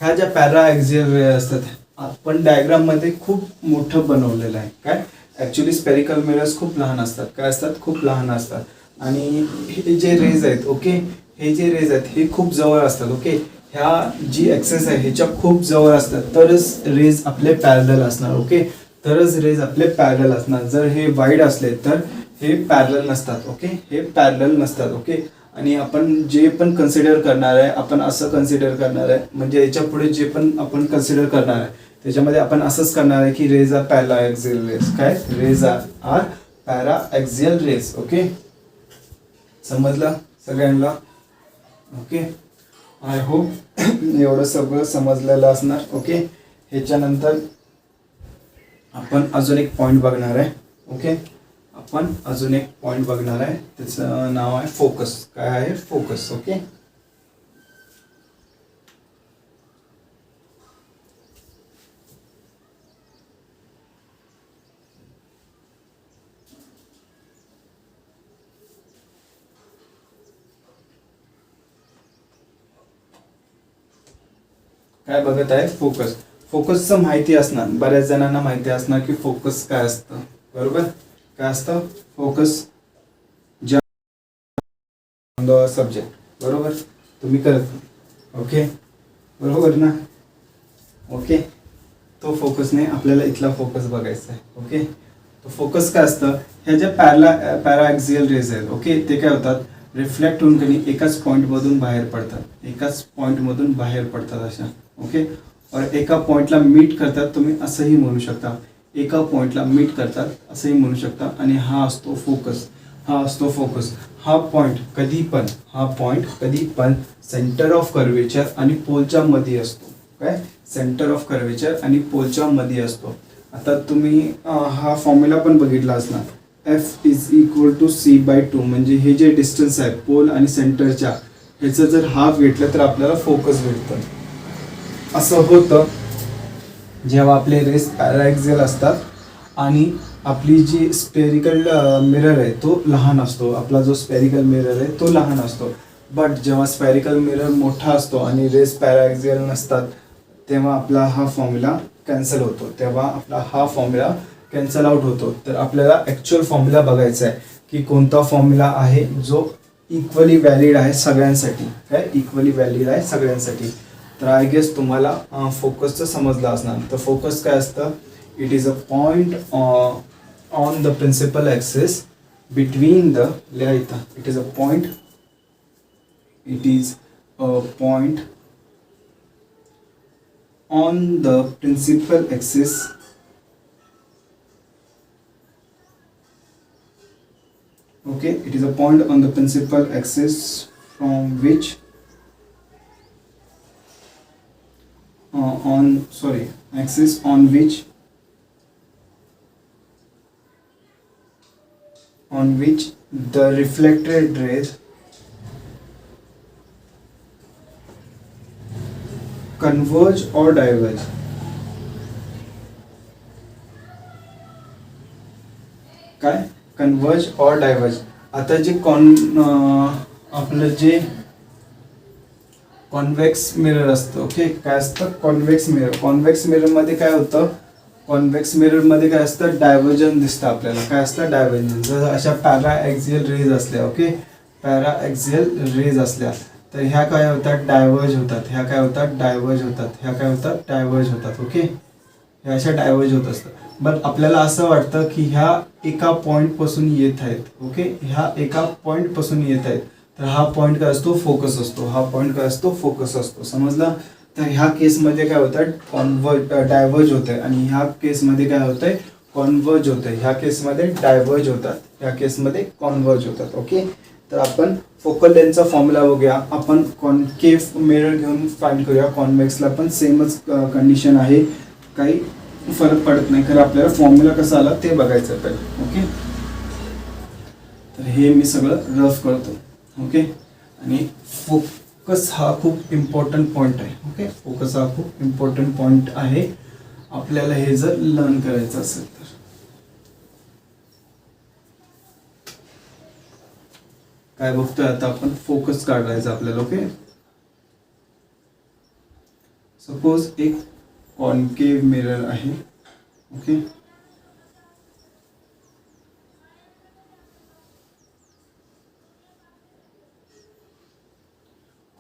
ह्या ज्या पॅराएक्सियल रे असतात आपण डायग्राम मध्ये खूप मोठं बनवलेलं आहे. काय ऍक्च्युली स्पेरिकल मिरर्स खूप लहान असतात. काय असतात? खूप लहान असतात. आणि हे जे रेज आहेत, ओके, हे जे रेज आहेत हे खूप जवळ असतात. ओके. ह्या जी ॲक्सिस आहे ह्याच्या खूप जवळ असतात तरच रेज आपले पॅरलल असणार. ओके. तरच रेज आपले पॅरलल असणार. जर हे वाईड असले तर हे पॅरलल नसतात. ओके. हे पॅरलल नसतात. ओके. आणि आपण जे पण कन्सिडर करणार आहे आपण असं कन्सिडर करणार आहे, म्हणजे याच्या पुढे जे पण आपण कन्सिडर करणार आहे त्याच्यामध्ये आपण असंच करणार आहे की रेज आर पॅराएक्सियल रेज. काय? Rays are paraxial rays. Okay. समजलं सगळ्यांना? ओके. आय होप एवढं सगळं समजलेलं असणार. ओके. ह्याच्यानंतर आपण अजून एक पॉईंट बघणार आहे. ओके. आपण अजून एक पॉईंट बघणार आहे, त्याचं नाव आहे फोकस. काय आहे? फोकस. ओके. काय बघत आहे? फोकस. फोकसचं माहिती असणार, बऱ्याच जणांना माहिती असणार की फोकस काय असतं. बरोबर? काय असतं? Focus subject. बरोबर? तुम्ही करत. ओके. बरोबर ना? ओके. तो फोकसने आपल्याला इथला फोकस बघायचा आहे. ओके. तो फोकस काय असतं? ह्या ज्या पॅराएक्सियल रेज आहेत, ओके, ते काय होतात? रिफ्लेक्ट होऊन कधी एकाच पॉईंटमधून बाहेर पडतात. एकाच पॉईंटमधून बाहेर पडतात अशा. ओके. और एका पॉईंटला मीट करतात, तुम्ही असंही म्हणू शकता. एका पॉईंटला मीट करतात असंही म्हणू शकता. आणि हा असतो फोकस. हा असतो फोकस. हा पॉईंट कधी पण सेंटर ऑफ कर्वेचर आणि पोलच्या मध्ये असतो. काय? सेंटर ऑफ कर्वेचर आणि पोलच्या मध्ये असतो. आता तुम्ही हा फॉर्म्युला पण बघितला असणार. F is equal to C/2 म्हणजे हे जे डिस्टन्स आहे पोल आणि सेंटरच्या ह्याचं जर हाफ घेतलं तर आपल्याला फोकस भेटतं. असं होतं जेव्हा आपले रेस पॅराएक्सियल असतात आणि आपली जी स्पेरिकल मिरर आहे तो लहान असतो. आपला जो स्पेरिकल मिरर आहे तो लहान असतो. बट जेव्हा स्पेरिकल मिरर मोठा असतो आणि रेस पॅराएक्सियल नसतात तेव्हा आपला हा फॉर्म्युला कॅन्सल होतो. तेव्हा आपला हा फॉर्म्युला कॅन्सल आउट होतो. तर आपल्याला ॲक्च्युअल फॉर्म्युला बघायचा आहे की कोणता फॉर्म्युला आहे जो इक्वली व्हॅलिड आहे सगळ्यांसाठी. काय इक्वली व्हॅलिड आहे सगळ्यांसाठी. तर आय गेस तुम्हाला फोकसचं समजलं असणार. तर फोकस काय असतं, it is a point on the principal axis between the, लिहा इथं, it is a point, it is a point on the principal axis okay, it is a point on the principal axis from which axis on which the reflected rays converge or diverge. काय converge और diverge. आता जे आपलं जे convex mirror असतं, okay, काय असतं convex mirror. Convex मिररमध्ये काय होतं, कॉन्व्हेक्स मिररमध्ये काय असतं, डायव्हर्जन दिसतं आपल्याला. काय असतं डायव्हर्जन. जर अशा पॅरा ॲक्झियल रेज असल्या, ओके, पॅरा ॲक्झियल रेज असल्या तर ह्या काय होतात, डायव्हर्ज होतात. ह्या काय होतात, डायव्हर्ज होतात. ह्या काय होतात, डायव्हर्ज होतात. ओके, ह्या अशा डायव्हर्ज होत असतात. बट आपल्याला असं वाटतं की ह्या एका पॉईंटपासून येत आहेत. ओके, ह्या एका पॉईंटपासून येत आहेत. तर हा पॉईंट काय असतो, फोकस असतो. हा पॉईंट काय असतो, फोकस असतो. समजला. तर ह्या केसमध्ये काय होतं, डायव्हर्ज होत आहे. आणि ह्या केसमध्ये काय होत आहे, कॉन्व्हर्ज होत आहे. ह्या केसमध्ये डायव्हर्ज होतात, ह्या केसमध्ये कॉन्व्हर्ज होतात. ओके, तर आपण फोकल लेंथचा फॉर्म्युला बघूया. आपण कॉन्केव्ह मिरर घेऊन फाइंड करूया. कॉन्व्हेक्सला पण सेमच कंडिशन आहे, काही फरक पडत नाही. खरं आपल्याला फॉर्म्युला कसा आला ते बघायचं आहे. ओके, तर हे मी सगळं रफ करतो. ओके, आणि फोकस हा खूप इम्पॉर्टंट पॉईंट आहे. ओके, फोकस हा खूप इम्पॉर्टंट पॉईंट आहे आपल्याला हे जर लर्न करायचं असेल तर. काय बघतोय आता आपण, फोकस काढायचा आपल्याला. ओके, सपोज एक कॉन्केव्ह मिरर आहे. ओके,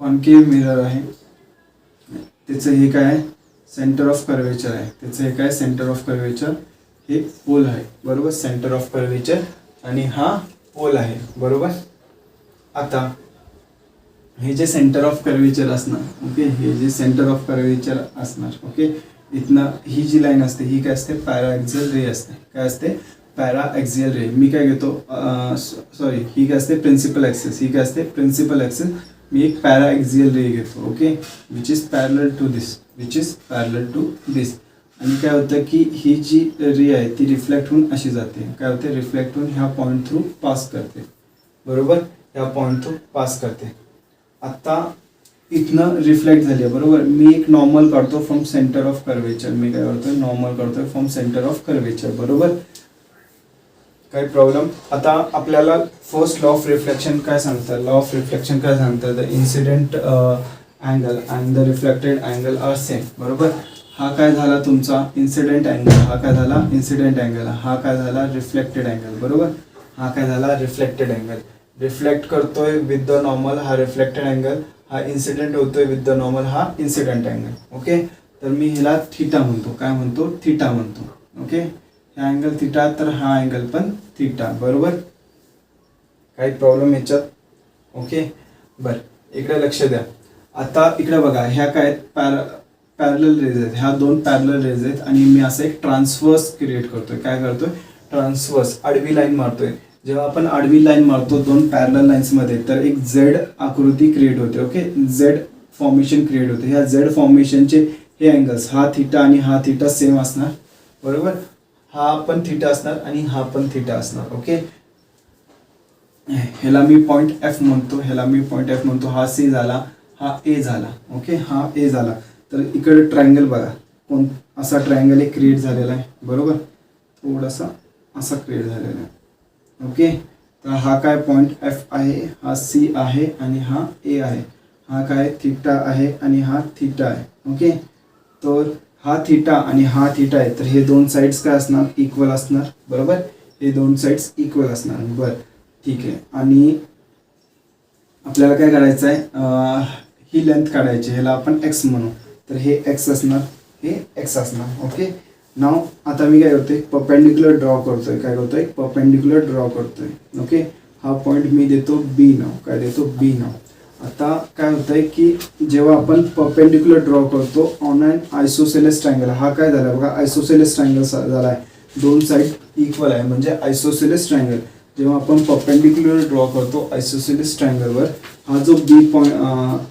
कॉन्केव्ह मिरर आहे. त्याचं हे काय आहे, सेंटर ऑफ कर्वेचर आहे. त्याचं हे काय, सेंटर ऑफ कर्वेचर, हे पोल आहे. बरोबर, सेंटर ऑफ कर्वेचर आणि हा पोल आहे. बरोबर. आता हे जे सेंटर ऑफ कर्वेचर असणार, ओके, हे जे सेंटर ऑफ कर्वेचर असणार, ओके, इथनं ही जी लाईन असते ही काय असते, पॅराएक्झियल रे असते. काय असते, पॅराएक्झियल रे. मी काय घेतो, सॉरी, ही काय असते प्रिन्सिपल ॲक्सिस. ही काय असते प्रिन्सिपल ॲक्सिस. मी एक पॅराएक्झियल रे घेतो. Okay, which is parallel to this, which is parallel to this. आणि काय होतं की ही जी रे आहे ती रिफ्लेक्ट होऊन अशी जाते. काय होते, रिफ्लेक्ट होऊन ह्या पॉईंट थ्रू पास करते. बरोबर, या पॉईंट थ्रू पास करते. आता इथनं रिफ्लेक्ट झाली आहे. बरोबर, मी एक नॉर्मल काढतो फ्रॉम सेंटर ऑफ कर्वेचर. मी काय करतोय, नॉर्मल काढतोय फ्रॉम सेंटर ऑफ कर्वेचर. बरोबर, काही प्रॉब्लेम. आता आपल्याला फर्स्ट लॉ ऑफ रिफ्लेक्शन काय सांगतं, लॉ ऑफ रिफ्लेक्शन काय सांगतं, the incident angle and the reflected angle are same. बरोबर, हा काय झाला तुमचा इन्सिडेंट अँगल, हा काय झाला इन्सिडेंट अँगल, हा काय झाला रिफ्लेक्टेड अँगल. बरोबर, हा काय झाला रिफ्लेक्टेड अँगल. रिफ्लेक्ट करतोय विथ द नॉर्मल, हा रिफ्लेक्टेड अँगल. हा इन्सिडेंट होतोय विथ द नॉर्मल, हा इन्सिडेंट अँगल. ओके, तर मी ह्याला थीटा म्हणतो. काय म्हणतो, थीटा म्हणतो. ओके, हा अँगल थीटा, तर हा अँगल पण थीटा. बरोबर, काही प्रॉब्लेम याच्यात. ओके, बरं, इकडे लक्ष द्या. आता इकडे बघा, ह्या काय पॅरलल रेज आहेत. ह्या दोन पॅरलल रेज आहेत आणि मी असं एक ट्रान्सवर्स क्रिएट करतोय. काय करतोय, ट्रान्सवर्स, आडवी लाईन मारतोय. जेव्हा आपण आडवी लाईन मारतो दोन पॅरलल लाईन्समध्ये तर एक झेड आकृती क्रिएट होते. ओके, झेड फॉर्मेशन क्रिएट होते. ह्या झेड फॉर्मेशनचे हे अँगल्स, हा थीटा आणि हा थीटा सेम असणार. बरोबर, हा पण थीटा असणार आणि हा पण थीटा असणार. ओके, ह्याला मी पॉईंट एफ म्हणतो, ह्याला मी पॉईंट एफ म्हणतो. हा सी झाला, हा ए झाला. ओके, हा ए झाला. तर इकडे ट्रायंगल बघा, कोण असा ट्रायंगल एक क्रिएट झालेला आहे. बरोबर, थोडासा असा क्रिएट झालेला आहे. ओके, तर हा काय पॉईंट एफ आहे, हा सी आहे आणि हा ए आहे. हा काय थीटा आहे आणि हा थीटा आहे. ओके, तर हा थीटा आणि हा थीटा आहे. तर हे दोन साइड्स काय असणार, इक्वल असणार. बरोबर, हे दोन साइड्स इक्वल असणार. बरं, ठीक आहे. आणि आपल्याला काय करायचं आहे, ही लेंथ काढायची, ह्याला आपण एक्स म्हणू. तर हे एक्स असणार, हे एक्स असणार. ओके, नाव आता मी काय करतोय, परपेंडिक्युलर ड्रॉ करतोय. काय करतोय, परपेंडिक्युलर ड्रॉ करतोय. ओके, हा पॉईंट मी देतो बी नाव. काय देतो, बी नाव. आता काय होतंय की जेव्हा आपण परपेंडिक्युलर ड्रॉ करतो ऑन अन आयसोसेलेस ट्रायंगल, हा काय झाला बघा, आयसोसेलेस ट्रायंगल झाला आहे. दोन साईड इक्वल आहे म्हणजे आयसोसेलेस ट्रायंगल. जेव्हा आपण परपेंडिक्युलर ड्रॉ करतो आयसोसेलेस ट्रायंगलवर, हा जो बी पॉईंट,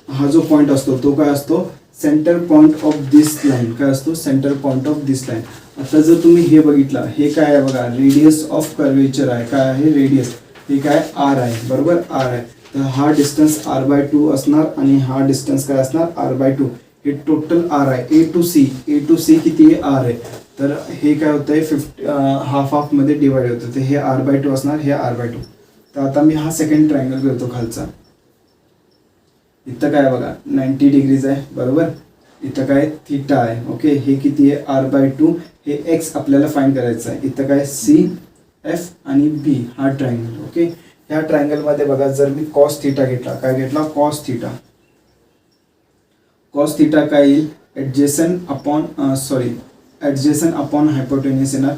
हा जो पॉईंट असतो तो काय असतो, centre point of this line. काय असतो, centre point of this line. आता जर तुम्ही हे बघितलं, हे काय आहे बघा, रेडियस ऑफ कर्वेचर आहे. काय आहे, रेडियस. हे काय, आर आहे. बरोबर, आर आहे. तर हा डिस्टन्स r/2 असणार आणि हा डिस्टन्स काय असणार, r/2. हे टोटल आर आहे. ए टू सी किती आहे, आर आहे. तर हे काय होतंय, हाफ मध्ये डिवाइड होतं. तर हे r/2 असणार, हे r/2. तर आता मी हा सेकंड ट्रायंगल करतो खालचा. इथं काय बघा 90 डिग्रीज आहे. बरोबर, इथं काय थीटा आहे. ओके, हे किती आहे, r/2. हे एक्स आपल्याला फाइंड करायचं आहे. इथं काय सी, एफ आणि बी हा ट्रायंगल. ओके, ह्या ट्रायंगलमध्ये बघा, जर मी कॉस थीटा घेतला, काय घेतला, कॉस थीटा. कॉस थीटा काय येईल, ॲडजेसंट अपॉन हायपोटेन्यूस येणार.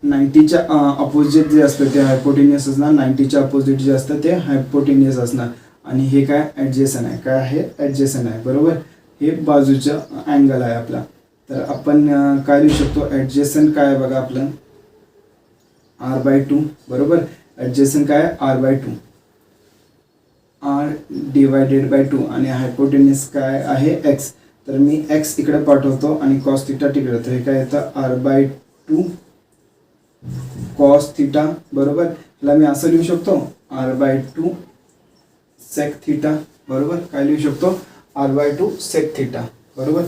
90च्या अपोजिट जे असतं ते हायपोटेन्यूस असणार, 90च्या अपोजिट जे असतं ते हायपोटेन्यूस असणार. आणि हे काय, ॲडजेसंट आहे. काय आहे, ॲडजेसंट आहे. बरोबर, हे बाजूचं अँगल आहे आपला. तर आपण काय लिहू शकतो, ॲडजेसंट काय आहे बघा आपलं, r/2. बरोबर, ॲडजेसंट काय, r/2, r डिवायडेड बाय 2 आणि हायपोटेन्यूस काय आहे, एक्स. तर मी एक्स इकडे पाठवतो आणि कॉस थीटा तिकडे. तर हे काय येतं, r/2 कॉस थीटा. बरोबर, ह्याला मी असं लिहू शकतो, r/2 सेक थीटा. बरोबर, काय लिहू शकतो, r/2 सेक थीटा. बरोबर,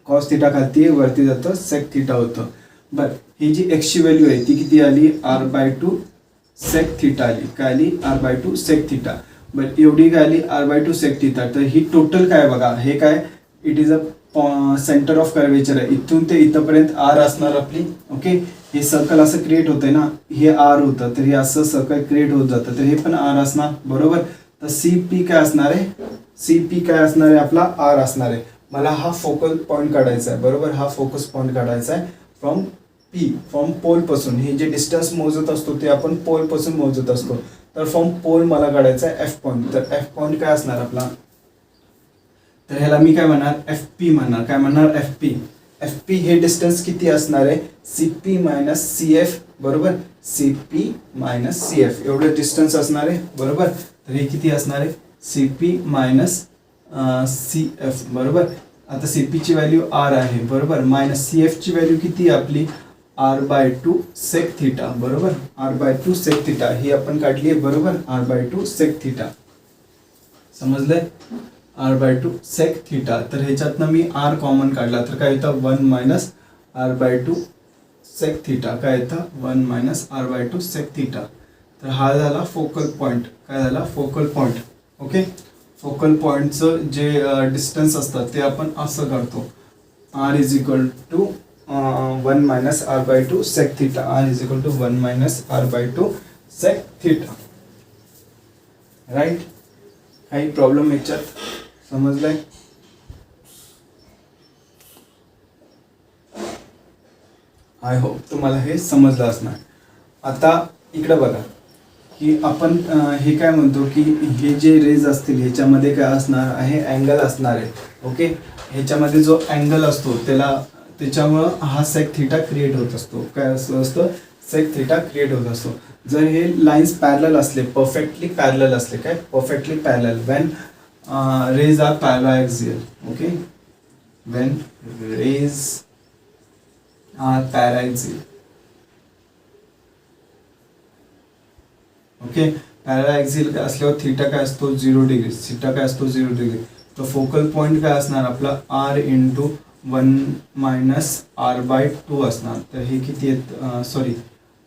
कॉस थीटा खालती वरती जातं, सेक थीटा होतं. बरं, ही जी एक्सची व्हॅल्यू आहे ती किती आली, r/2 सेक थीटा आली. काय आली, r/2 सेक थीटा. बरं, एवढी काय आली, r/2 सेक थीटा. तर ही टोटल काय बघा, हे काय, it is a centre of curvature आहे. इथून ते इथंपर्यंत आर असणार आपली. ओके, हे सर्कल असं क्रिएट होतंय ना, हे आर होतं, तर हे असं सर्कल क्रिएट होत जातं, तर हे पण आर असणार. बरोबर, तर सी पी काय असणार आहे, सी पी काय असणार आहे, आपला आर असणार आहे. मला हा फोकल पॉईंट काढायचा आहे. बरोबर, हा फोकस पॉईंट काढायचा आहे फ्रॉम पी, फ्रॉम पोलपासून. हे जे डिस्टन्स मोजत असतो ते आपण पोलपासून मोजत असतो. तर फ्रॉम पोल मला काढायचा आहे एफ पॉईंट. तर एफ पॉईंट काय असणार आपला, तर ह्याला मी काय म्हणणार, एफ पी म्हणणार. काय म्हणणार, एफ पी. एफ पी हे डिस्टन्स किती असणार आहे, C P minus C F. बरोबर, C P minus C F एवढं डिस्टन्स असणार आहे. बरोबर, तर हे किती असणार आहे, C P minus C F. बरोबर, आता सी पीची व्हॅल्यू आर आहे. बरोबर, मायनस सी एफची व्हॅल्यू किती आहे आपली, r/2 सेक थीटा. बरोबर, r/2 सेक थीटा ही आपण काढली आहे. बरोबर, r/2 sec theta. समजलंय, r/2 sec theta. तर ह्याच्यातनं मी r कॉमन काढला तर काय येतं, 1 मायनस r/2 सेक थीटा. काय येतं, 1 मायनस r/2 सेक थीटा. तर हा झाला फोकल पॉईंट. काय झाला, फोकल पॉईंट. ओके, फोकल पॉईंटचं जे डिस्टन्स असतात ते आपण असं काढतो, r is equal to 1 minus r/2 sec theta. r is equal to 1 minus r/2 sec theta. Right, काही प्रॉब्लेम याच्यात, समजलंय. आय होप तुम्हाला हे समजलं असणार. आता इकडे बघा की आपण हे काय म्हणतो की हे जे रेज असतील ह्याच्यामध्ये काय असणार आहे, अँगल असणार आहे. ओके, ह्याच्यामध्ये जो अँगल असतो त्याच्यामुळं हा सेक थीटा क्रिएट होत असतो. काय असतं, सेक थीटा क्रिएट होत असतो. जर हे लाईन्स पॅरलल असले, परफेक्टली पॅरलल असले, काय perfectly parallel, when rays are paraxial. Okay, when rays are paraxial. Okay, paraxial असल्यावर थीटा काय असतो, 0 डिग्री. थीटा काय असतो, 0 डिग्री. तर फोकल पॉईंट काय असणार आपला, r इंटू 1 मायनस r/2 असणार. तर हे किती आहेत, सॉरी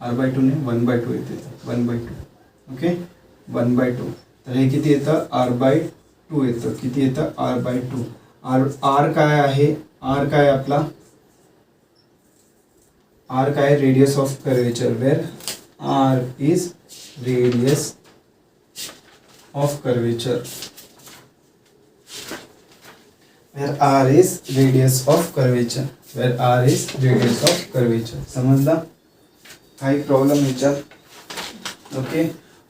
r/2 ने 1/2 येते, 1/2. ओके, 1/2. तर हे किती येतं, r/2 येतं. किती येतं, r/2. r काय आहे, r काय आपला, r काय, radius of curvature, where r is radius of curvature. Where r is radius of curvature. Where r is radius of curvature. समजला? काही प्रॉब्लेम याच्यात? ओके,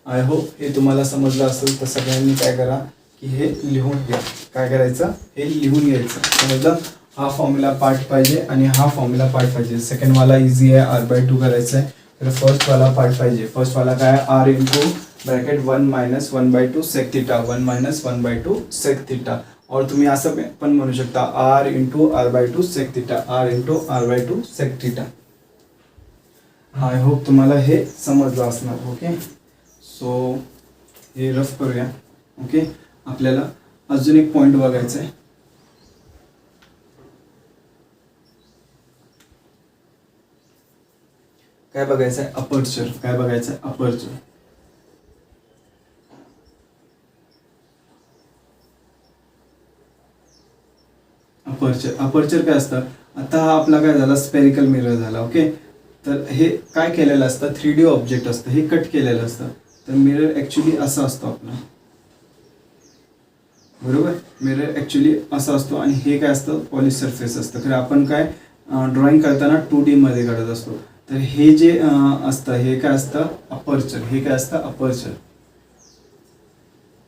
आय होप हे तुम्हाला समजलं असेल. तर सगळ्यांनी काय करा की हे लिहून घ्या. काय करायचं? हे लिहून घ्यायचं. समजलं? हा फॉर्म्युला पार्ट पाहिजे आणि हा फॉर्म्युला पार्ट पाहिजे. सेकंडवाला इझी आहे, r/2 करायचं आहे. तर फर्स्टवाला पार्ट पाहिजे. फर्स्टवाला काय? r into bracket 1 - 1/2 sec theta, 1 - 1/2 sec theta. और तुम्ही असं पण म्हणू शकता r into r/2 sec theta, r into r/2 sec theta. I hope तुम्हाला हे समजलं असणार. ओके, सो हे रफ करूया. ओके, आपल्याला अजून एक पॉईंट बघायचा आहे. काय बघायचं आहे? अपर्चर. काय बघायचं आहे? अपर्चर. अपर्चर काय असतं? आता हा आपला काय झाला? स्पेरिकल मिरर झाला. ओके, तर हे काय केलेलं असतं? 3D ऑब्जेक्ट असतं, हे कट केलेलं असतं. तर मिरर ॲक्च्युली असा असतो आपला, बरोबर? मिरर ॲक्च्युली असा असतो आणि हे काय असतं? पॉलिश सरफेस असतं. तर आपण काय ड्रॉइंग करताना 2D मध्ये काढत असतो. तर हे जे असतं हे काय असतं? अपर्चर. हे काय असतं? अपर्चर.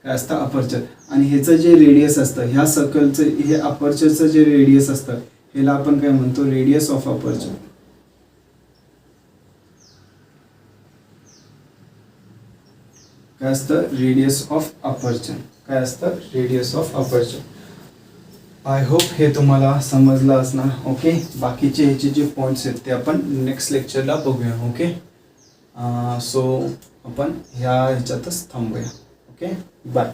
काय असतं? अपर्चर. आणि ह्याचं जे रेडियस असतं, ह्या सर्कलचं, हे अपर्चरचं जे रेडियस असतं ह्याला आपण काय म्हणतो? Radius of aperture. काय असतं? Radius of aperture. काय असतं? Radius of aperture. I hope हे तुम्हाला समजलं असणार. ओके, बाकीचे ह्याचे जे पॉईंट्स आहेत ते आपण नेक्स्ट लेक्चरला बघूया. ओके, सो आपण ह्याच्यातच थांबूया. Okay, bye.